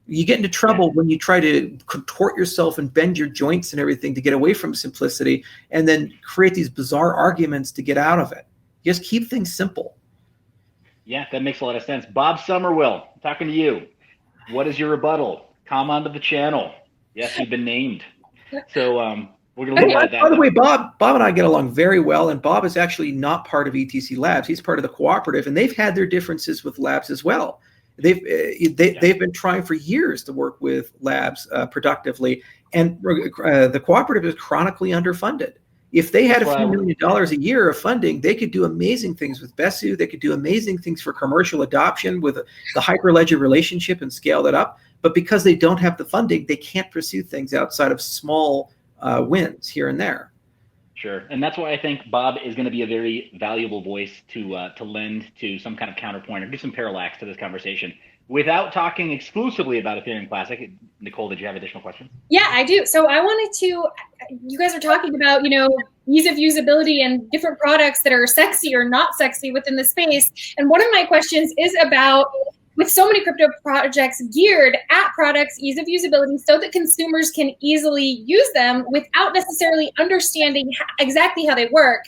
A: You get into trouble when you try to contort yourself and bend your joints and everything to get away from simplicity and then create these bizarre arguments to get out of it. Just keep things simple.
C: Yeah, that makes a lot of sense. Bob Somerville, talking to you. What is your rebuttal? Come onto the channel. Yes, you've been named. So we're going to leave it at that.
A: By the way, Bob and I get along very well, and Bob is actually not part of ETC Labs. He's part of the cooperative, and they've had their differences with Labs as well. They've been trying for years to work with Labs productively, and the cooperative is chronically underfunded. If they had a few $1 million a year of funding, they could do amazing things with Besu. They could do amazing things for commercial adoption with the Hyperledger relationship and scale that up. But because they don't have the funding, they can't pursue things outside of small wins here and there.
C: Sure, and that's why I think Bob is going to be a very valuable voice to lend to some kind of counterpoint or give some parallax to this conversation. Without talking exclusively about Ethereum Classic, Nicole, did you have additional questions?
B: Yeah, I do. So I wanted to, you guys are talking about, ease of usability and different products that are sexy or not sexy within the space. And one of my questions is about, with so many crypto projects geared at products, ease of usability, so that consumers can easily use them without necessarily understanding exactly how they work.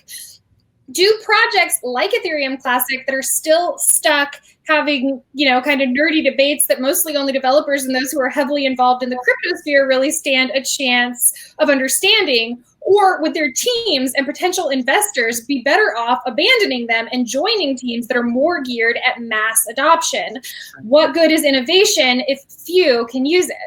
B: Do projects like Ethereum Classic that are still stuck having, kind of nerdy debates that mostly only developers and those who are heavily involved in the crypto sphere really stand a chance of understanding? Or would their teams and potential investors be better off abandoning them and joining teams that are more geared at mass adoption? What good is innovation if few can use it?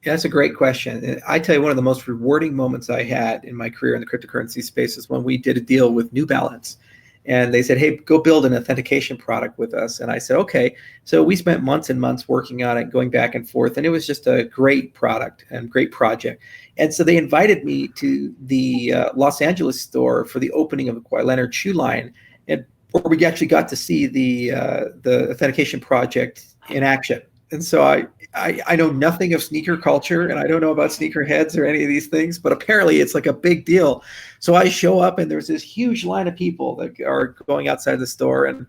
A: Yeah, that's a great question. I tell you, one of the most rewarding moments I had in my career in the cryptocurrency space is when we did a deal with New Balance. And they said, hey, go build an authentication product with us. And I said, okay. So we spent months and months working on it, going back and forth. And it was just a great product and great project. And so they invited me to the Los Angeles store for the opening of the Kawhi Leonard shoe line, and where we actually got to see the authentication project in action. And so I know nothing of sneaker culture, and I don't know about sneakerheads or any of these things, but apparently it's like a big deal. So I show up, and there's this huge line of people that are going outside the store, and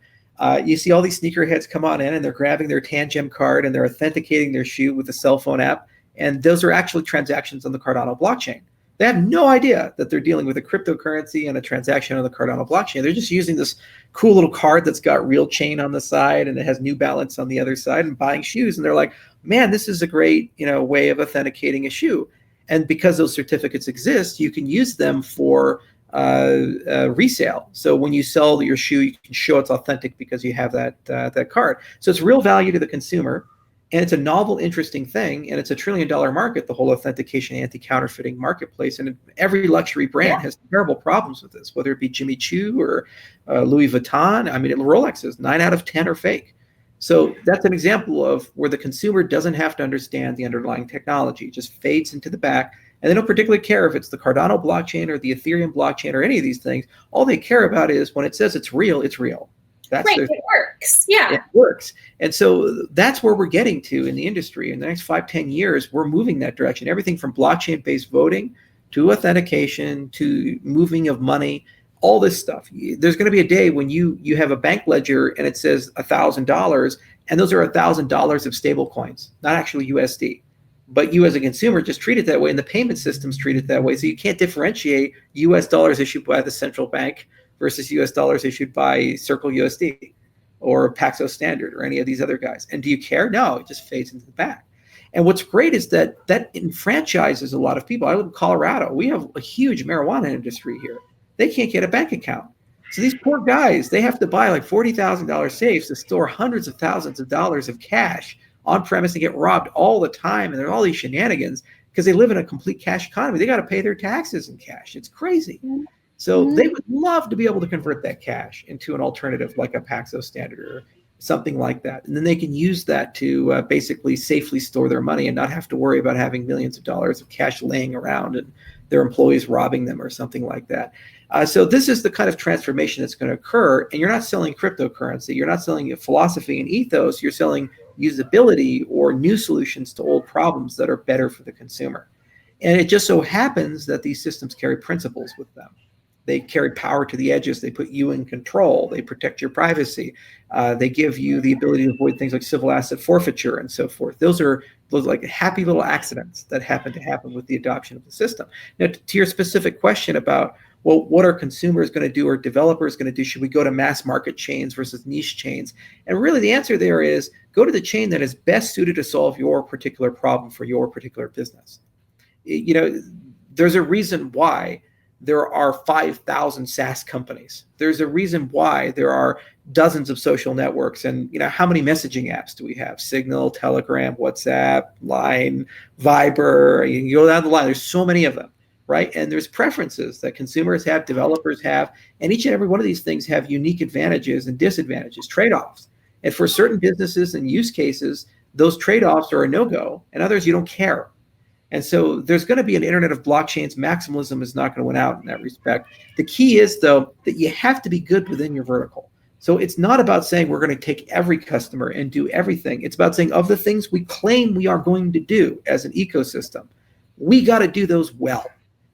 A: you see all these sneakerheads come on in, and they're grabbing their Tangem card, and they're authenticating their shoe with a cell phone app, and those are actually transactions on the Cardano blockchain. They have no idea that they're dealing with a cryptocurrency and a transaction on the Cardano blockchain. They're just using this cool little card that's got real chain on the side and it has New Balance on the other side and buying shoes. And they're like, man, this is a great way of authenticating a shoe. And because those certificates exist, you can use them for resale. So when you sell your shoe, you can show it's authentic because you have that card. So it's real value to the consumer. And it's a novel, interesting thing, and it's $1 trillion market, the whole authentication anti-counterfeiting marketplace. And every luxury brand has terrible problems with this, whether it be Jimmy Choo or Louis Vuitton. I mean, Rolexes, 9 out of 10 are fake. So that's an example of where the consumer doesn't have to understand the underlying technology. It just fades into the back, and they don't particularly care if it's the Cardano blockchain or the Ethereum blockchain or any of these things. All they care about is when it says it's real, it's real. That's
B: right, it works. Yeah.
A: It works. And so that's where we're getting to in the industry. In the next 5-10 years, we're moving that direction. Everything from blockchain-based voting to authentication, to moving of money, all this stuff. There's going to be a day when you have a bank ledger and it says $1,000, and those are $1,000 of stable coins, not actually USD. But you as a consumer just treat it that way, and the payment systems treat it that way. So you can't differentiate US dollars issued by the central bank versus US dollars issued by Circle USD or Paxos Standard or any of these other guys. And do you care? No, it just fades into the back. And what's great is that enfranchises a lot of people. I live in Colorado. We have a huge marijuana industry here. They can't get a bank account. So these poor guys, they have to buy like $40,000 safes to store hundreds of thousands of dollars of cash on premise and get robbed all the time. And there are all these shenanigans because they live in a complete cash economy. They got to pay their taxes in cash. It's crazy. So they would love to be able to convert that cash into an alternative like a Paxos Standard or something like that. And then they can use that to basically safely store their money and not have to worry about having millions of dollars of cash laying around and their employees robbing them or something like that. So this is the kind of transformation that's going to occur. And you're not selling cryptocurrency. You're not selling a philosophy and ethos. You're selling usability or new solutions to old problems that are better for the consumer. And it just so happens that these systems carry principles with them. They carry power to the edges. They put you in control. They protect your privacy. They give you the ability to avoid things like civil asset forfeiture and so forth. Those are like happy little accidents that happen with the adoption of the system. Now, to your specific question about, well, what are consumers going to do or developers going to do? Should we go to mass market chains versus niche chains? And really the answer there is go to the chain that is best suited to solve your particular problem for your particular business. You know, there's a reason why there are 5,000 SaaS companies. There's a reason why there are dozens of social networks. And you know, how many messaging apps do we have? Signal, Telegram, WhatsApp, Line, Viber. You can go down the line. There's so many of them, right? And there's preferences that consumers have, developers have, and each and every one of these things have unique advantages and disadvantages, trade-offs. And for certain businesses and use cases, those trade-offs are a no-go, and others you don't care. And so there's going to be an internet of blockchains. Maximalism is not going to win out in that respect. The key is, though, that you have to be good within your vertical. So it's not about saying we're going to take every customer and do everything. It's about saying of the things we claim we are going to do as an ecosystem, we got to do those well.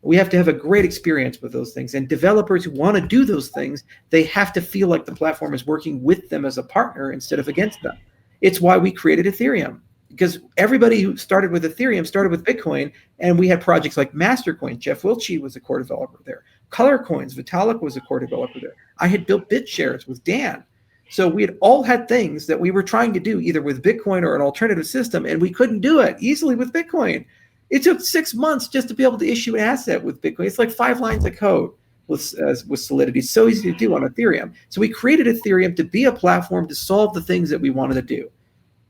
A: We have to have a great experience with those things. And developers who want to do those things, they have to feel like the platform is working with them as a partner instead of against them. It's why we created Ethereum. Because everybody who started with Ethereum started with Bitcoin, and we had projects like Mastercoin. Jeff Wiltshire was a core developer there. Color Coins, Vitalik was a core developer there. I had built BitShares with Dan. So we had all had things that we were trying to do either with Bitcoin or an alternative system, and we couldn't do it easily with Bitcoin. It took 6 months just to be able to issue an asset with Bitcoin. It's like 5 lines of code with Solidity. It's so easy to do on Ethereum. So we created Ethereum to be a platform to solve the things that we wanted to do.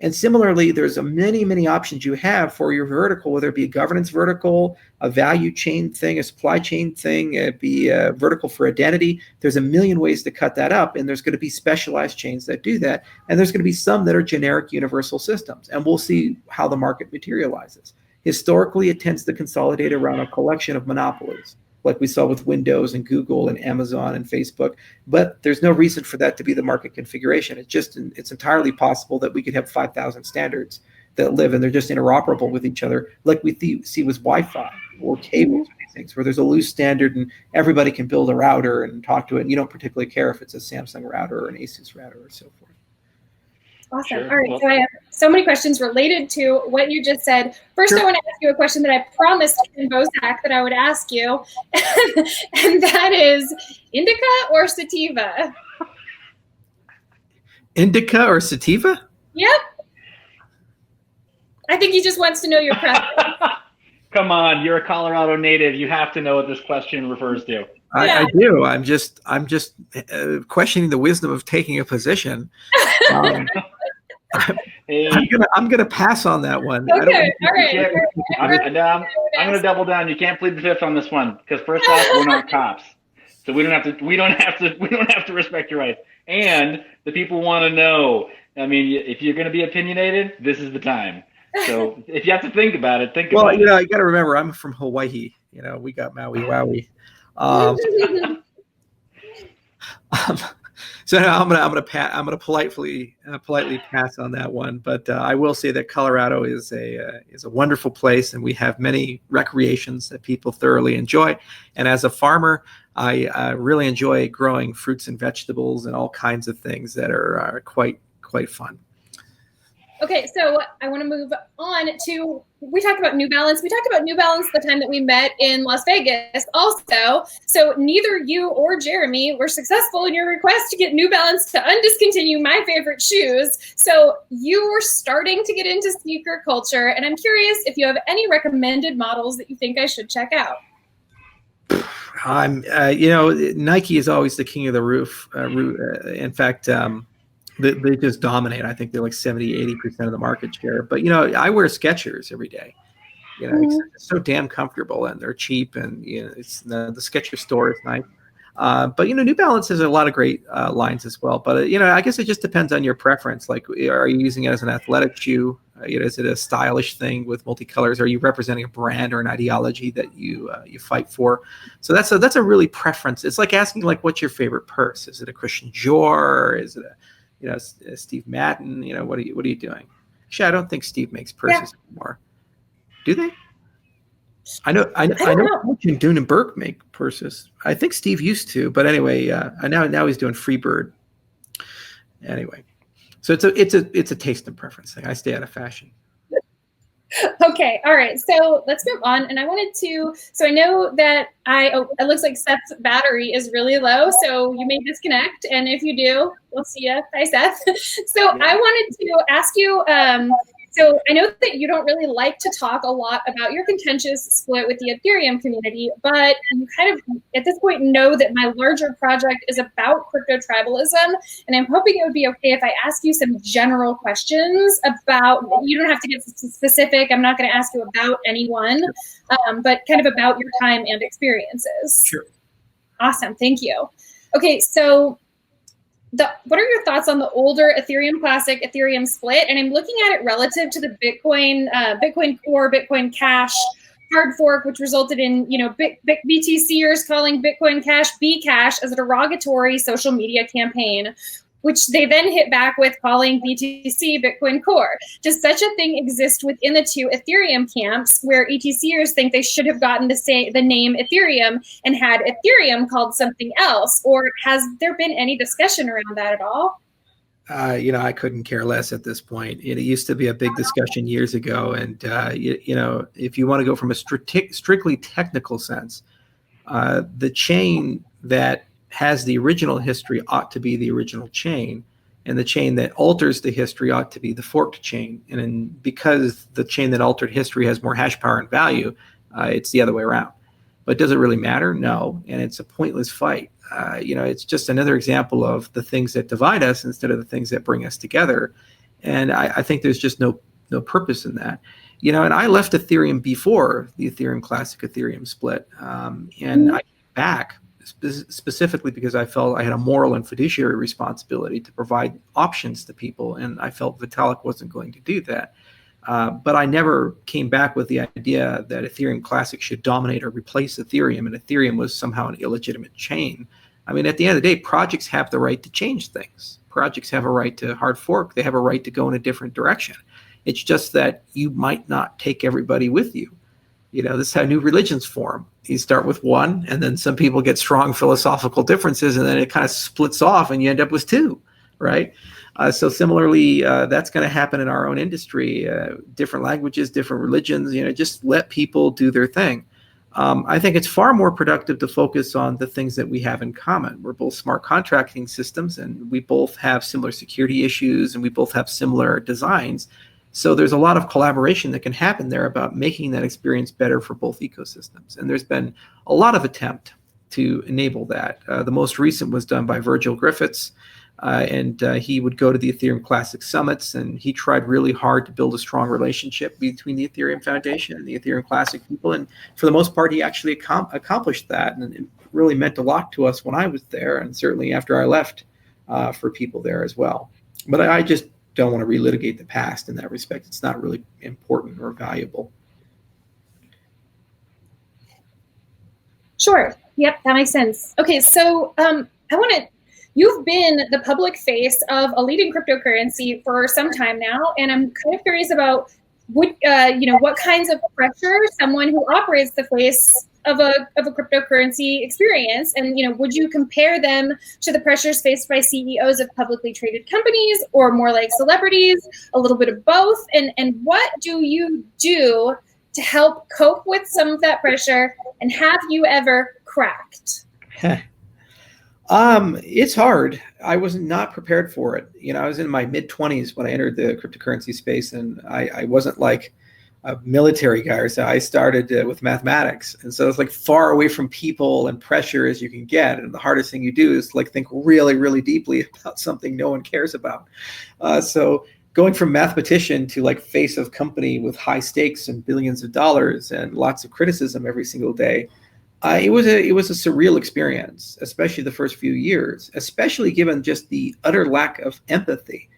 A: And similarly, there's many, many options you have for your vertical, whether it be a governance vertical, a value chain thing, a supply chain thing, it be a vertical for identity. There's a million ways to cut that up, and there's going to be specialized chains that do that. And there's going to be some that are generic universal systems, and we'll see how the market materializes. Historically, it tends to consolidate around a collection of monopolies, like we saw with Windows and Google and Amazon and Facebook. But there's no reason for that to be the market configuration. It's entirely possible that we could have 5,000 standards that live and they're just interoperable with each other, like we see with Wi-Fi or cables or these things, where there's a loose standard and everybody can build a router and talk to it. And you don't particularly care if it's a Samsung router or an Asus router or so forth.
B: Awesome.
C: Sure.
B: All right. So I have so many questions related to what you just said. First,
A: Sure.
B: I want to ask you a question that I promised in Bozak that I would ask you, and that is indica or sativa?
A: Indica or sativa?
B: Yep. I think he just wants to know your preference.
C: Come on, you're a Colorado native. You have to know what this question refers to.
A: I do. I'm just questioning the wisdom of taking a position. I'm gonna pass on that one.
B: Okay, all right.
C: I'm gonna double down. You can't plead the fifth on this one because first off, we're not cops, so we don't have to respect your rights. And the people want to know. I mean, if you're gonna be opinionated, this is the time. So if you have to think about it, think about it.
A: Well, you got to remember, I'm from Hawaii. We got Maui Wowie. So no, I'm gonna politely pass on that one. But I will say that Colorado is a wonderful place, and we have many recreations that people thoroughly enjoy. And as a farmer, I really enjoy growing fruits and vegetables and all kinds of things that are quite fun.
B: Okay, so I want to move on to, we talked about New Balance. We talked about New Balance the time that we met in Las Vegas also. So neither you or Jeremy were successful in your request to get New Balance to undiscontinue my favorite shoes. So you were starting to get into sneaker culture, and I'm curious if you have any recommended models that you think I should check out.
A: Nike is always the king of the roof. In fact, they just dominate. I think they're like 70-80% of the market share. But I wear Skechers every day. It's so damn comfortable, and they're cheap, and it's the Skechers store is nice. But New Balance has a lot of great lines as well. But I guess it just depends on your preference. Like, are you using it as an athletic shoe? Is it a stylish thing with multicolors? Are you representing a brand or an ideology that you fight for? So that's a really preference. It's like asking, like, what's your favorite purse? Is it a Christian Dior? Is it a Steve Madden? What are you doing? Actually, I don't think Steve makes purses anymore. Do they? I know Coach and Dune and Burke make purses. I think Steve used to, but anyway, now he's doing Freebird. Anyway, so it's a taste and preference thing. I stay out of fashion.
B: Okay, all right. So let's move on. And I wanted to. So I know that it looks like Seth's battery is really low, so you may disconnect. And if you do, we'll see you. Bye, Seth. So I wanted to ask you. So I know that you don't really like to talk a lot about your contentious split with the Ethereum community, but you kind of, at this point, know that my larger project is about crypto tribalism, and I'm hoping it would be okay if I ask you some general questions about, you don't have to get specific, I'm not going to ask you about anyone, but kind of about your time and experiences.
A: Sure.
B: Awesome, thank you. Okay, so what are your thoughts on the older Ethereum Classic, Ethereum split? And I'm looking at it relative to the Bitcoin Core, Bitcoin Cash hard fork, which resulted in BTCers calling Bitcoin Cash Bcash as a derogatory social media campaign, which they then hit back with calling BTC Bitcoin Core. Does such a thing exist within the two Ethereum camps, where ETCers think they should have gotten the name Ethereum and had Ethereum called something else? Or has there been any discussion around that at all?
A: I couldn't care less at this point. It used to be a big discussion years ago. And, if you want to go from a strictly technical sense, the chain that has the original history ought to be the original chain, and the chain that alters the history ought to be the forked chain. And because the chain that altered history has more hash power and value, it's the other way around. But does it really matter? No. And it's a pointless fight. It's just another example of the things that divide us instead of the things that bring us together. And I think there's just no purpose in that. And I left Ethereum before the Ethereum Classic Ethereum split. And I came back specifically because I felt I had a moral and fiduciary responsibility to provide options to people, and I felt Vitalik wasn't going to do that. But I never came back with the idea that Ethereum Classic should dominate or replace Ethereum, and Ethereum was somehow an illegitimate chain. I mean, at the end of the day, projects have the right to change things. Projects have a right to hard fork. They have a right to go in a different direction. It's just that you might not take everybody with you. This is how new religions form. You start with one, and then some people get strong philosophical differences, and then it kind of splits off, and you end up with two, right? So similarly, that's going to happen in our own industry. Different languages, different religions, just let people do their thing. I think it's far more productive to focus on the things that we have in common. We're both smart contracting systems, and we both have similar security issues, and we both have similar designs. So there's a lot of collaboration that can happen there about making that experience better for both ecosystems. And there's been a lot of attempt to enable that. The most recent was done by Virgil Griffiths, and he would go to the Ethereum Classic summits, and he tried really hard to build a strong relationship between the Ethereum Foundation and the Ethereum Classic people. And for the most part, he actually accomplished that. And it really meant a lot to us when I was there, and certainly after I left for people there as well. But I just don't want to relitigate the past in that respect. It's not really important or valuable.
B: Sure. Yep, that makes sense. Okay, so I want to you've been the public face of a leading cryptocurrency for some time now, and I'm kind of curious about what kinds of pressure someone who operates the face of a cryptocurrency experience, and would you compare them to the pressures faced by CEOs of publicly traded companies, or more like celebrities, a little bit of both? And what do you do to help cope with some of that pressure? And have you ever cracked?
A: It's hard. I was not prepared for it. I was in my mid-20s when I entered the cryptocurrency space, and I wasn't like a military guy or so. I started with mathematics, and so it's like far away from people and pressure as you can get. And the hardest thing you do is like think really, really deeply about something no one cares about. So going from mathematician to like face of company with high stakes and billions of dollars and lots of criticism every single day. It was a surreal experience, especially the first few years, especially given just the utter lack of empathy.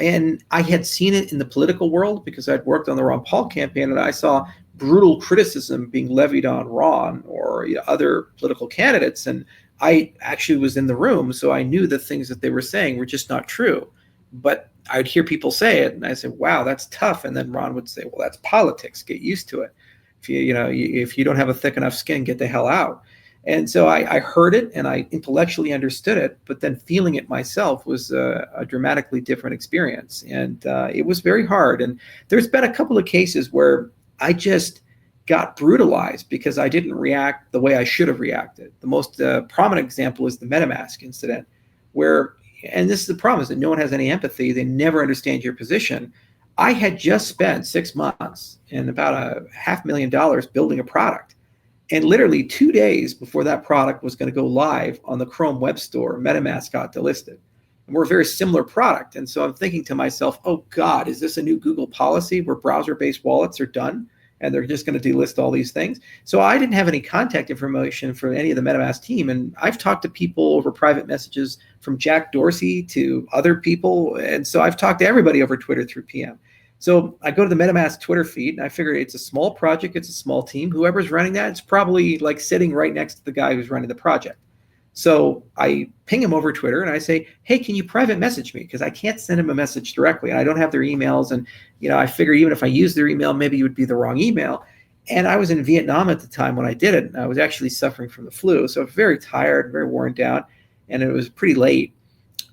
A: And I had seen it in the political world because I'd worked on the Ron Paul campaign, and I saw brutal criticism being levied on Ron or other political candidates. And I actually was in the room, so I knew the things that they were saying were just not true. But I'd hear people say it, and I said, "Wow, that's tough." And then Ron would say, "Well, that's politics. Get used to it. If you don't have a thick enough skin, get the hell out." And so I heard it and I intellectually understood it, but then feeling it myself was a dramatically different experience. And it was very hard. And there's been a couple of cases where I just got brutalized because I didn't react the way I should have reacted. The most prominent example is the MetaMask incident, where, and this is the problem, is that no one has any empathy. They never understand your position. I had just spent 6 months and about $500,000 building a product. And literally 2 days before that product was going to go live on the Chrome Web Store, MetaMask got delisted. And we're a very similar product. And so I'm thinking to myself, oh God, is this a new Google policy where browser-based wallets are done and they're just going to delist all these things? So I didn't have any contact information from any of the MetaMask team. And I've talked to people over private messages, from Jack Dorsey to other people. And so I've talked to everybody over Twitter through PM. So I go to the MetaMask Twitter feed, and I figure it's a small project, it's a small team. Whoever's running that, it's probably like sitting right next to the guy who's running the project. So I ping him over Twitter and I say, hey, can you private message me? Because I can't send him a message directly, and I don't have their emails. And I figure even if I use their email, maybe it would be the wrong email. And I was in Vietnam at the time when I did it, and I was actually suffering from the flu. So I was very tired, very worn down, and it was pretty late.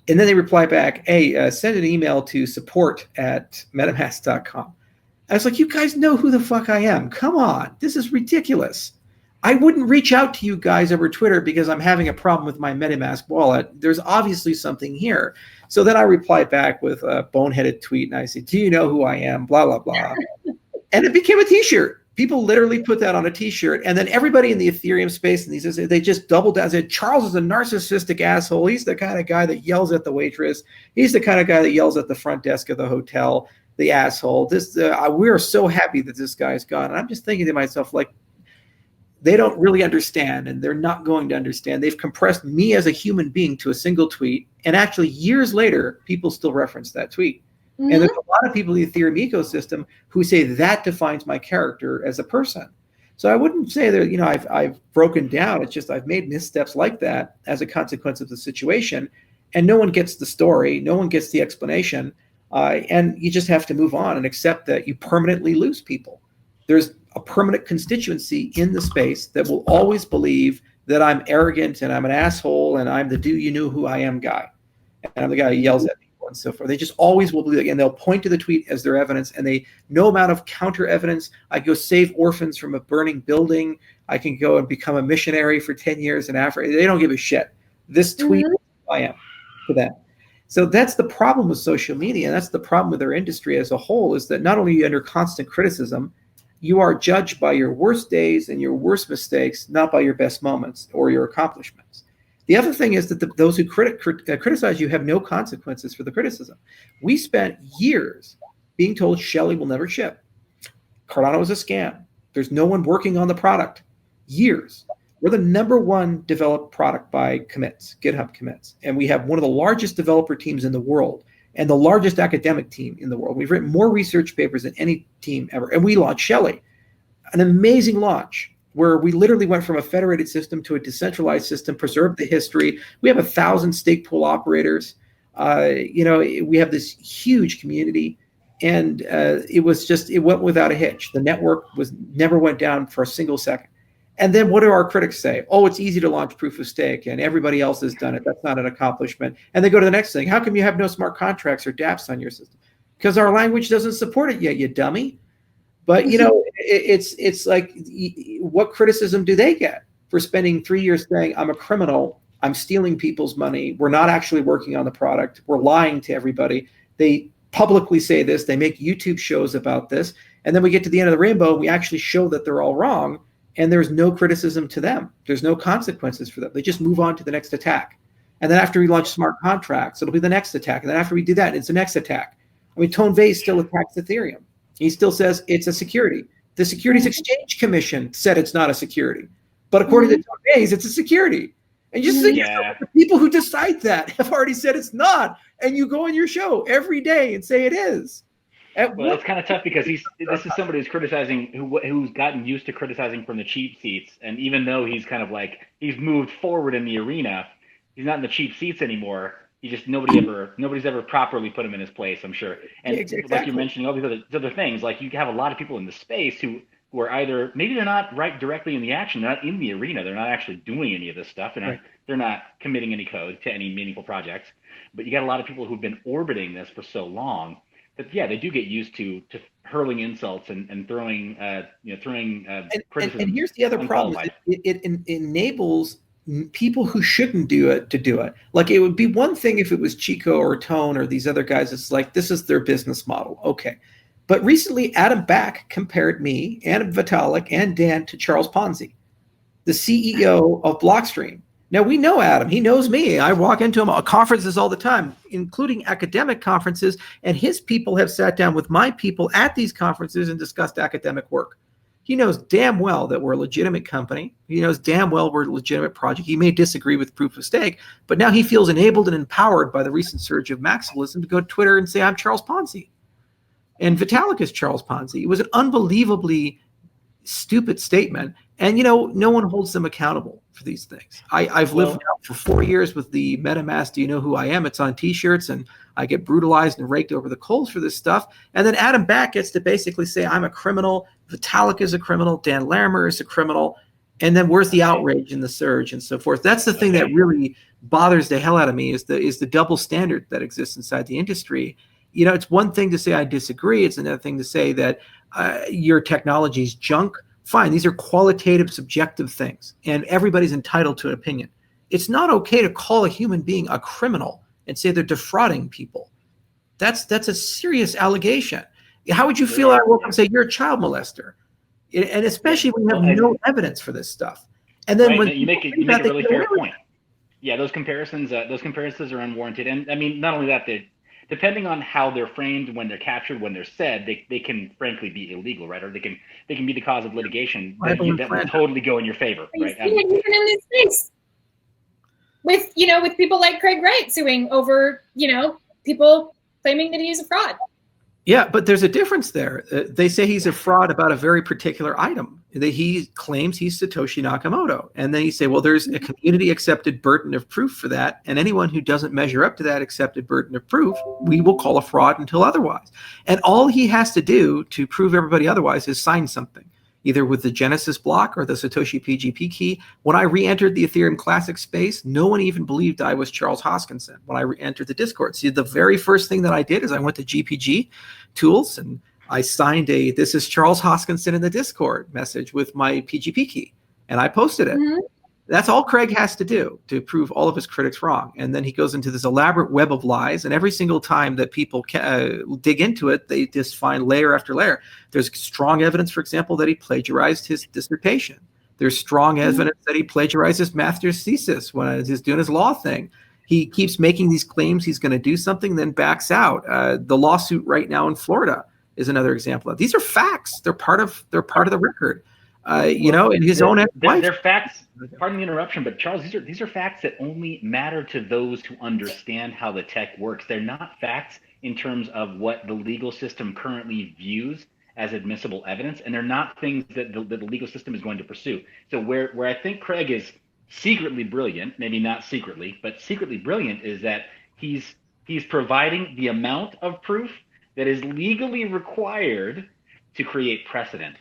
A: And then they reply back, hey, send an email to support@metamask.com. I was like, you guys know who the fuck I am. Come on. This is ridiculous. I wouldn't reach out to you guys over Twitter because I'm having a problem with my MetaMask wallet. There's obviously something here. So then I replied back with a boneheaded tweet, and I said, do you know who I am? Blah, blah, blah. And it became a t-shirt. People literally put that on a t-shirt. And then everybody in the Ethereum space, and they just doubled down and said, Charles is a narcissistic asshole. He's the kind of guy that yells at the waitress. He's the kind of guy that yells at the front desk of the hotel, the asshole. We are so happy that this guy's gone. And I'm just thinking to myself, like, they don't really understand, and they're not going to understand. They've compressed me as a human being to a single tweet. And actually, years later, people still reference that tweet. Mm-hmm. And there's a lot of people in the Ethereum ecosystem who say that defines my character as a person. So I wouldn't say that, I've broken down. It's just I've made missteps like that as a consequence of the situation. And no one gets the story. No one gets the explanation. And you just have to move on and accept that you permanently lose people. There's a permanent constituency in the space that will always believe that I'm arrogant and I'm an asshole and I'm the do you know who I am guy. And I'm the guy who yells at me. And so forth. They just always will believe, and they'll point to the tweet as their evidence, and no amount of counter evidence. I go save orphans from a burning building. I can go and become a missionary for 10 years in Africa. They don't give a shit. This tweet, I am to them. So that's the problem with social media, and that's the problem with our industry as a whole, is that not only are you under constant criticism, you are judged by your worst days and your worst mistakes, not by your best moments or your accomplishments. The other thing is that those who criticize you have no consequences for the criticism. We spent years being told Shelley will never ship. Cardano is a scam. There's no one working on the product. Years. We're the #1 developed product by commits, GitHub commits. And we have one of the largest developer teams in the world and the largest academic team in the world. We've written more research papers than any team ever. And we launched Shelley, an amazing launch. where we literally went from a federated system to a decentralized system, preserved the history. We have 1,000 stake pool operators. We have this huge community, and it went without a hitch. The network never went down for a single second. And then what do our critics say? Oh, it's easy to launch proof of stake, and everybody else has done it. That's not an accomplishment. And they go to the next thing. How come you have no smart contracts or dApps on your system? Because our language doesn't support it yet, you dummy. But it's like, what criticism do they get for spending 3 years saying I'm a criminal, I'm stealing people's money, we're not actually working on the product, we're lying to everybody? They publicly say this, they make YouTube shows about this, and then we get to the end of the rainbow, we actually show that they're all wrong, and there's no criticism to them. There's no consequences for them. They just move on to the next attack. And then after we launch smart contracts, it'll be the next attack. And then after we do that, it's the next attack. I mean, Tone Vays still attacks Ethereum. He still says it's a security. The Securities Exchange Commission said it's not a security. But according to Tone Vays, it's a security. And you just think the people who decide that have already said it's not. And you go on your show every day and say it is.
C: Well, it's kind of tough because this is somebody who's criticizing, who's gotten used to criticizing from the cheap seats. And even though he's kind of like, he's moved forward in the arena, he's not in the cheap seats anymore. He just, nobody's ever properly put him in his place, I'm sure. And like you're mentioning all these other things, like you have a lot of people in the space who are either, maybe they're not right directly in the action, they're not in the arena, they're not actually doing any of this stuff, they're not committing any code to any meaningful projects. But you got a lot of people who've been orbiting this for so long that they do get used to hurling insults and throwing criticism.
A: And here's the other problem: it enables people who shouldn't do it to do it. Like, it would be one thing if it was Chico or Tone or these other guys. It's like, this is their business model, okay. But recently, Adam Back compared me and Vitalik and Dan to Charles Ponzi, the CEO of Blockstream. Now, we know Adam. He knows me. I walk into him at conferences all the time, including academic conferences, and his people have sat down with my people at these conferences and discussed academic work. He knows damn well that we're a legitimate company. He knows damn well we're a legitimate project. He may disagree with proof of stake, but now he feels enabled and empowered by the recent surge of maximalism to go to Twitter and say, I'm Charles Ponzi. And Vitalik is Charles Ponzi. It was an unbelievably stupid statement. And, no one holds them accountable for these things. I've lived now for 4 years with the MetaMask, do you know who I am? It's on t-shirts, and I get brutalized and raked over the coals for this stuff. And then Adam Back gets to basically say, I'm a criminal, Vitalik is a criminal, Dan Larimer is a criminal. And then where's the outrage and the surge and so forth? That's the thing that really bothers the hell out of me, is the double standard that exists inside the industry. It's one thing to say I disagree. It's another thing to say that your technology is junk. Fine, these are qualitative, subjective things, and everybody's entitled to an opinion. It's not okay to call a human being a criminal and say they're defrauding people. That's a serious allegation. How would you feel I woke up and say you're a child molester? And especially when you have no evidence for this stuff. And then when
C: you make a really fair point. Yeah, those comparisons are unwarranted. And I mean, not only that, depending on how they're framed, when they're captured, when they're said, they can frankly be illegal, right? Or they can be the cause of litigation that will totally go in your favor, right?
B: Even in this space, with people like Craig Wright suing over, people claiming that he's a fraud.
A: Yeah, but there's a difference there. They say he's a fraud about a very particular item. That he claims he's Satoshi Nakamoto. And then you say, well, there's a community accepted burden of proof for that. And anyone who doesn't measure up to that accepted burden of proof, we will call a fraud until otherwise. And all he has to do to prove everybody otherwise is sign something, either with the Genesis block or the Satoshi PGP key. When I re-entered the Ethereum Classic space, no one even believed I was Charles Hoskinson when I re-entered the Discord. See, the very first thing that I did is I went to GPG tools and I signed this is Charles Hoskinson in the Discord message with my PGP key, and I posted it. Mm-hmm. That's all Craig has to do to prove all of his critics wrong. And then he goes into this elaborate web of lies, and every single time that people dig into it, they just find layer after layer. There's strong evidence, for example, that he plagiarized his dissertation. There's strong evidence that he plagiarized his master's thesis when he's doing his law thing. He keeps making these claims he's going to do something, then backs out. The lawsuit right now in Florida is another example of. These are facts. They're part of the record. In his own ex-wife.
C: They're facts. Pardon the interruption, but Charles, these are facts that only matter to those who understand how the tech works. They're not facts in terms of what the legal system currently views as admissible evidence, and they're not things that the legal system is going to pursue. So where I think Craig is secretly brilliant, maybe not secretly, but secretly brilliant, is that he's providing the amount of proof that is legally required to create precedent.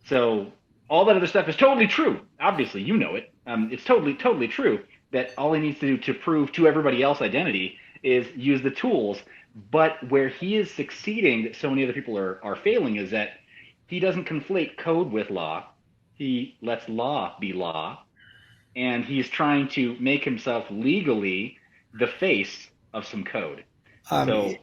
C: So all that other stuff is totally true. Obviously, you know it. It's totally true that all he needs to do to prove to everybody else identity is use the tools. But where he is succeeding that so many other people are failing is that he doesn't conflate code with law. He lets law be law. And he's trying to make himself legally the face of some code. So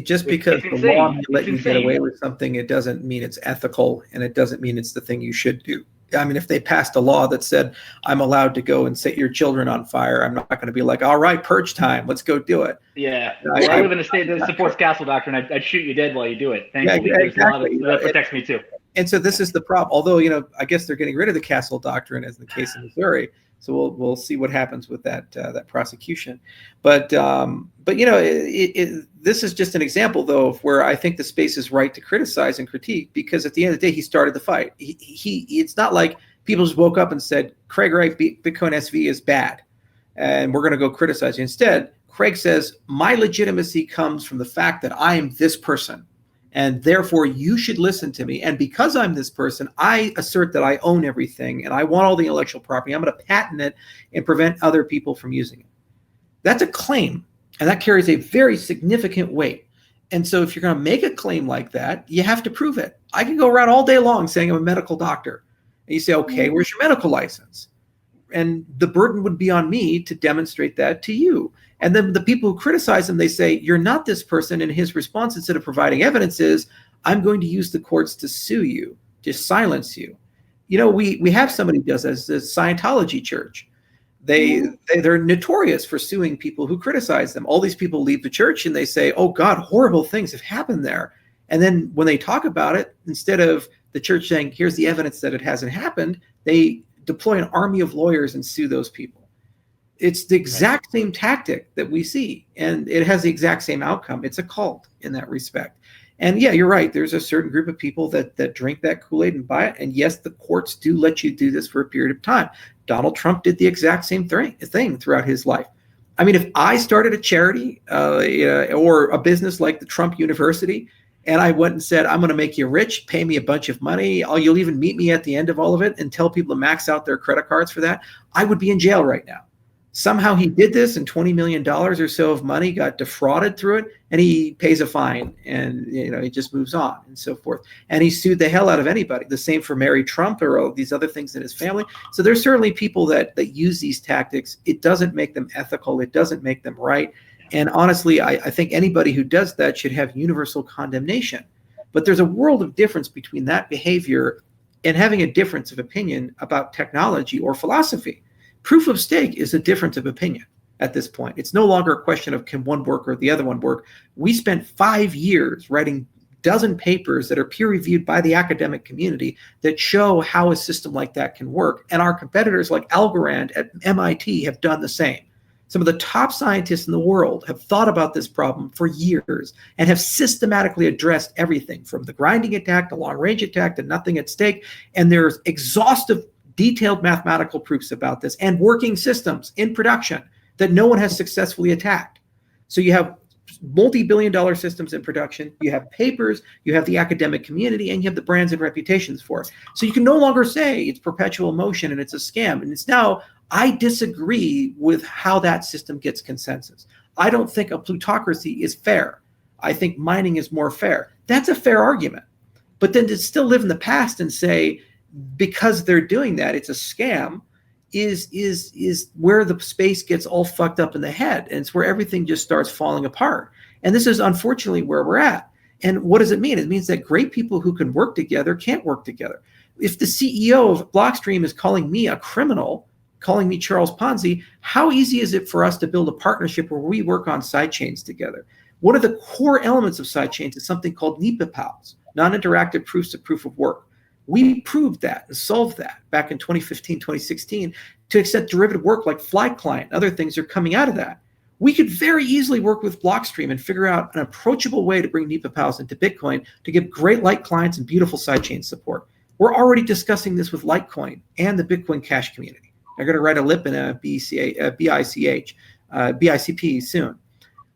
A: just because the law may let you get away with something, it doesn't mean it's ethical, and it doesn't mean it's the thing you should do. I mean, if they passed a law that said I'm allowed to go and set your children on fire, I'm not going to be like, all right, purge time, let's go do it.
C: Yeah, I live in a state that supports castle doctrine. I'd shoot you dead while you do it. Thankfully, there's a law that protects me too.
A: And so this is the problem. Although, I guess they're getting rid of the castle doctrine, as in the case of Missouri. So we'll see what happens with that prosecution. But this is just an example, though, of where I think the space is right to criticize and critique, because at the end of the day, he started the fight. It's not like people just woke up and said, Craig Wright, Bitcoin SV is bad, and we're going to go criticize you. Instead, Craig says, my legitimacy comes from the fact that I am this person, and therefore you should listen to me. And because I'm this person, I assert that I own everything, and I want all the intellectual property. I'm going to patent it and prevent other people from using it. That's a claim, and that carries a very significant weight. And so if you're going to make a claim like that, you have to prove it. I can go around all day long saying I'm a medical doctor. And you say, okay, where's your medical license? And the burden would be on me to demonstrate that to you. And then the people who criticize him, they say, you're not this person. And his response, instead of providing evidence, is, I'm going to use the courts to sue you, to silence you. We have somebody who does this, the Scientology church. They're notorious for suing people who criticize them. All these people leave the church and they say, oh God, horrible things have happened there. And then when they talk about it, instead of the church saying, here's the evidence that it hasn't happened, they deploy an army of lawyers and sue those people. It's the exact same tactic that we see, and it has the exact same outcome. It's a cult in that respect. And yeah, you're right. There's a certain group of people that drink that Kool-Aid and buy it. And yes, the courts do let you do this for a period of time. Donald Trump did the exact same thing throughout his life. I mean, if I started a charity or a business like the Trump University, and I went and said, I'm going to make you rich, pay me a bunch of money, you'll even meet me at the end of all of it, and tell people to max out their credit cards for that, I would be in jail right now. Somehow he did this, and $20 million or so of money got defrauded through it, and he pays a fine, and he just moves on and so forth. And he sued the hell out of anybody. The same for Mary Trump or all these other things in his family. So there's certainly people that use these tactics. It doesn't make them ethical. It doesn't make them right. And honestly, I think anybody who does that should have universal condemnation. But there's a world of difference between that behavior and having a difference of opinion about technology or philosophy. Proof of stake is a difference of opinion at this point. It's no longer a question of can one work or the other one work. We spent 5 years writing dozen papers that are peer-reviewed by the academic community that show how a system like that can work. And our competitors like Algorand at MIT have done the same. Some of the top scientists in the world have thought about this problem for years and have systematically addressed everything from the grinding attack to long-range attack to nothing at stake. And there's exhaustive, detailed mathematical proofs about this and working systems in production that no one has successfully attacked. So you have multi-billion-dollar systems in production, you have papers, you have the academic community, and you have the brands and reputations for it. So you can no longer say it's perpetual motion and it's a scam. And it's now, I disagree with how that system gets consensus. I don't think a plutocracy is fair. I think mining is more fair. That's a fair argument. But then to still live in the past and say, because they're doing that, it's a scam, is where the space gets all fucked up in the head. And it's where everything just starts falling apart. And this is unfortunately where we're at. And what does it mean? It means that great people who can work together can't work together. If the CEO of Blockstream is calling me a criminal, calling me Charles Ponzi, how easy is it for us to build a partnership where we work on sidechains together? One of the core elements of sidechains is something called NEPA-PALs, non-interactive proofs of proof of work. We proved that and solved that back in 2015, 2016, to accept derivative work like Fly Client. Other things are coming out of that. We could very easily work with Blockstream and figure out an approachable way to bring NEPA pals into Bitcoin to give great light clients and beautiful sidechain support. We're already discussing this with Litecoin and the Bitcoin Cash community. They're going to write a LIP and a BICP soon.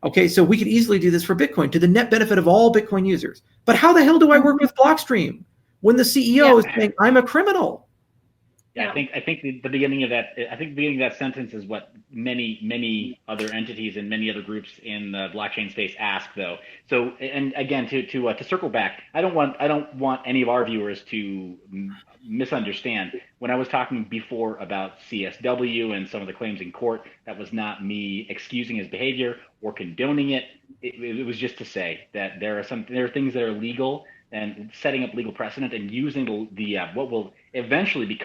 A: Okay, so we could easily do this for Bitcoin to the net benefit of all Bitcoin users. But how the hell do I work with Blockstream when the CEO is saying I'm a criminal?
C: Yeah, I think the beginning of that sentence is what many other entities and many other groups in the blockchain space ask, though. So, and again, to circle back, I don't want any of our viewers to misunderstand. When I was talking before about CSW and some of the claims in court, that was not me excusing his behavior or condoning it. It was just to say that there are things that are legal and setting up legal precedent and using the what will eventually become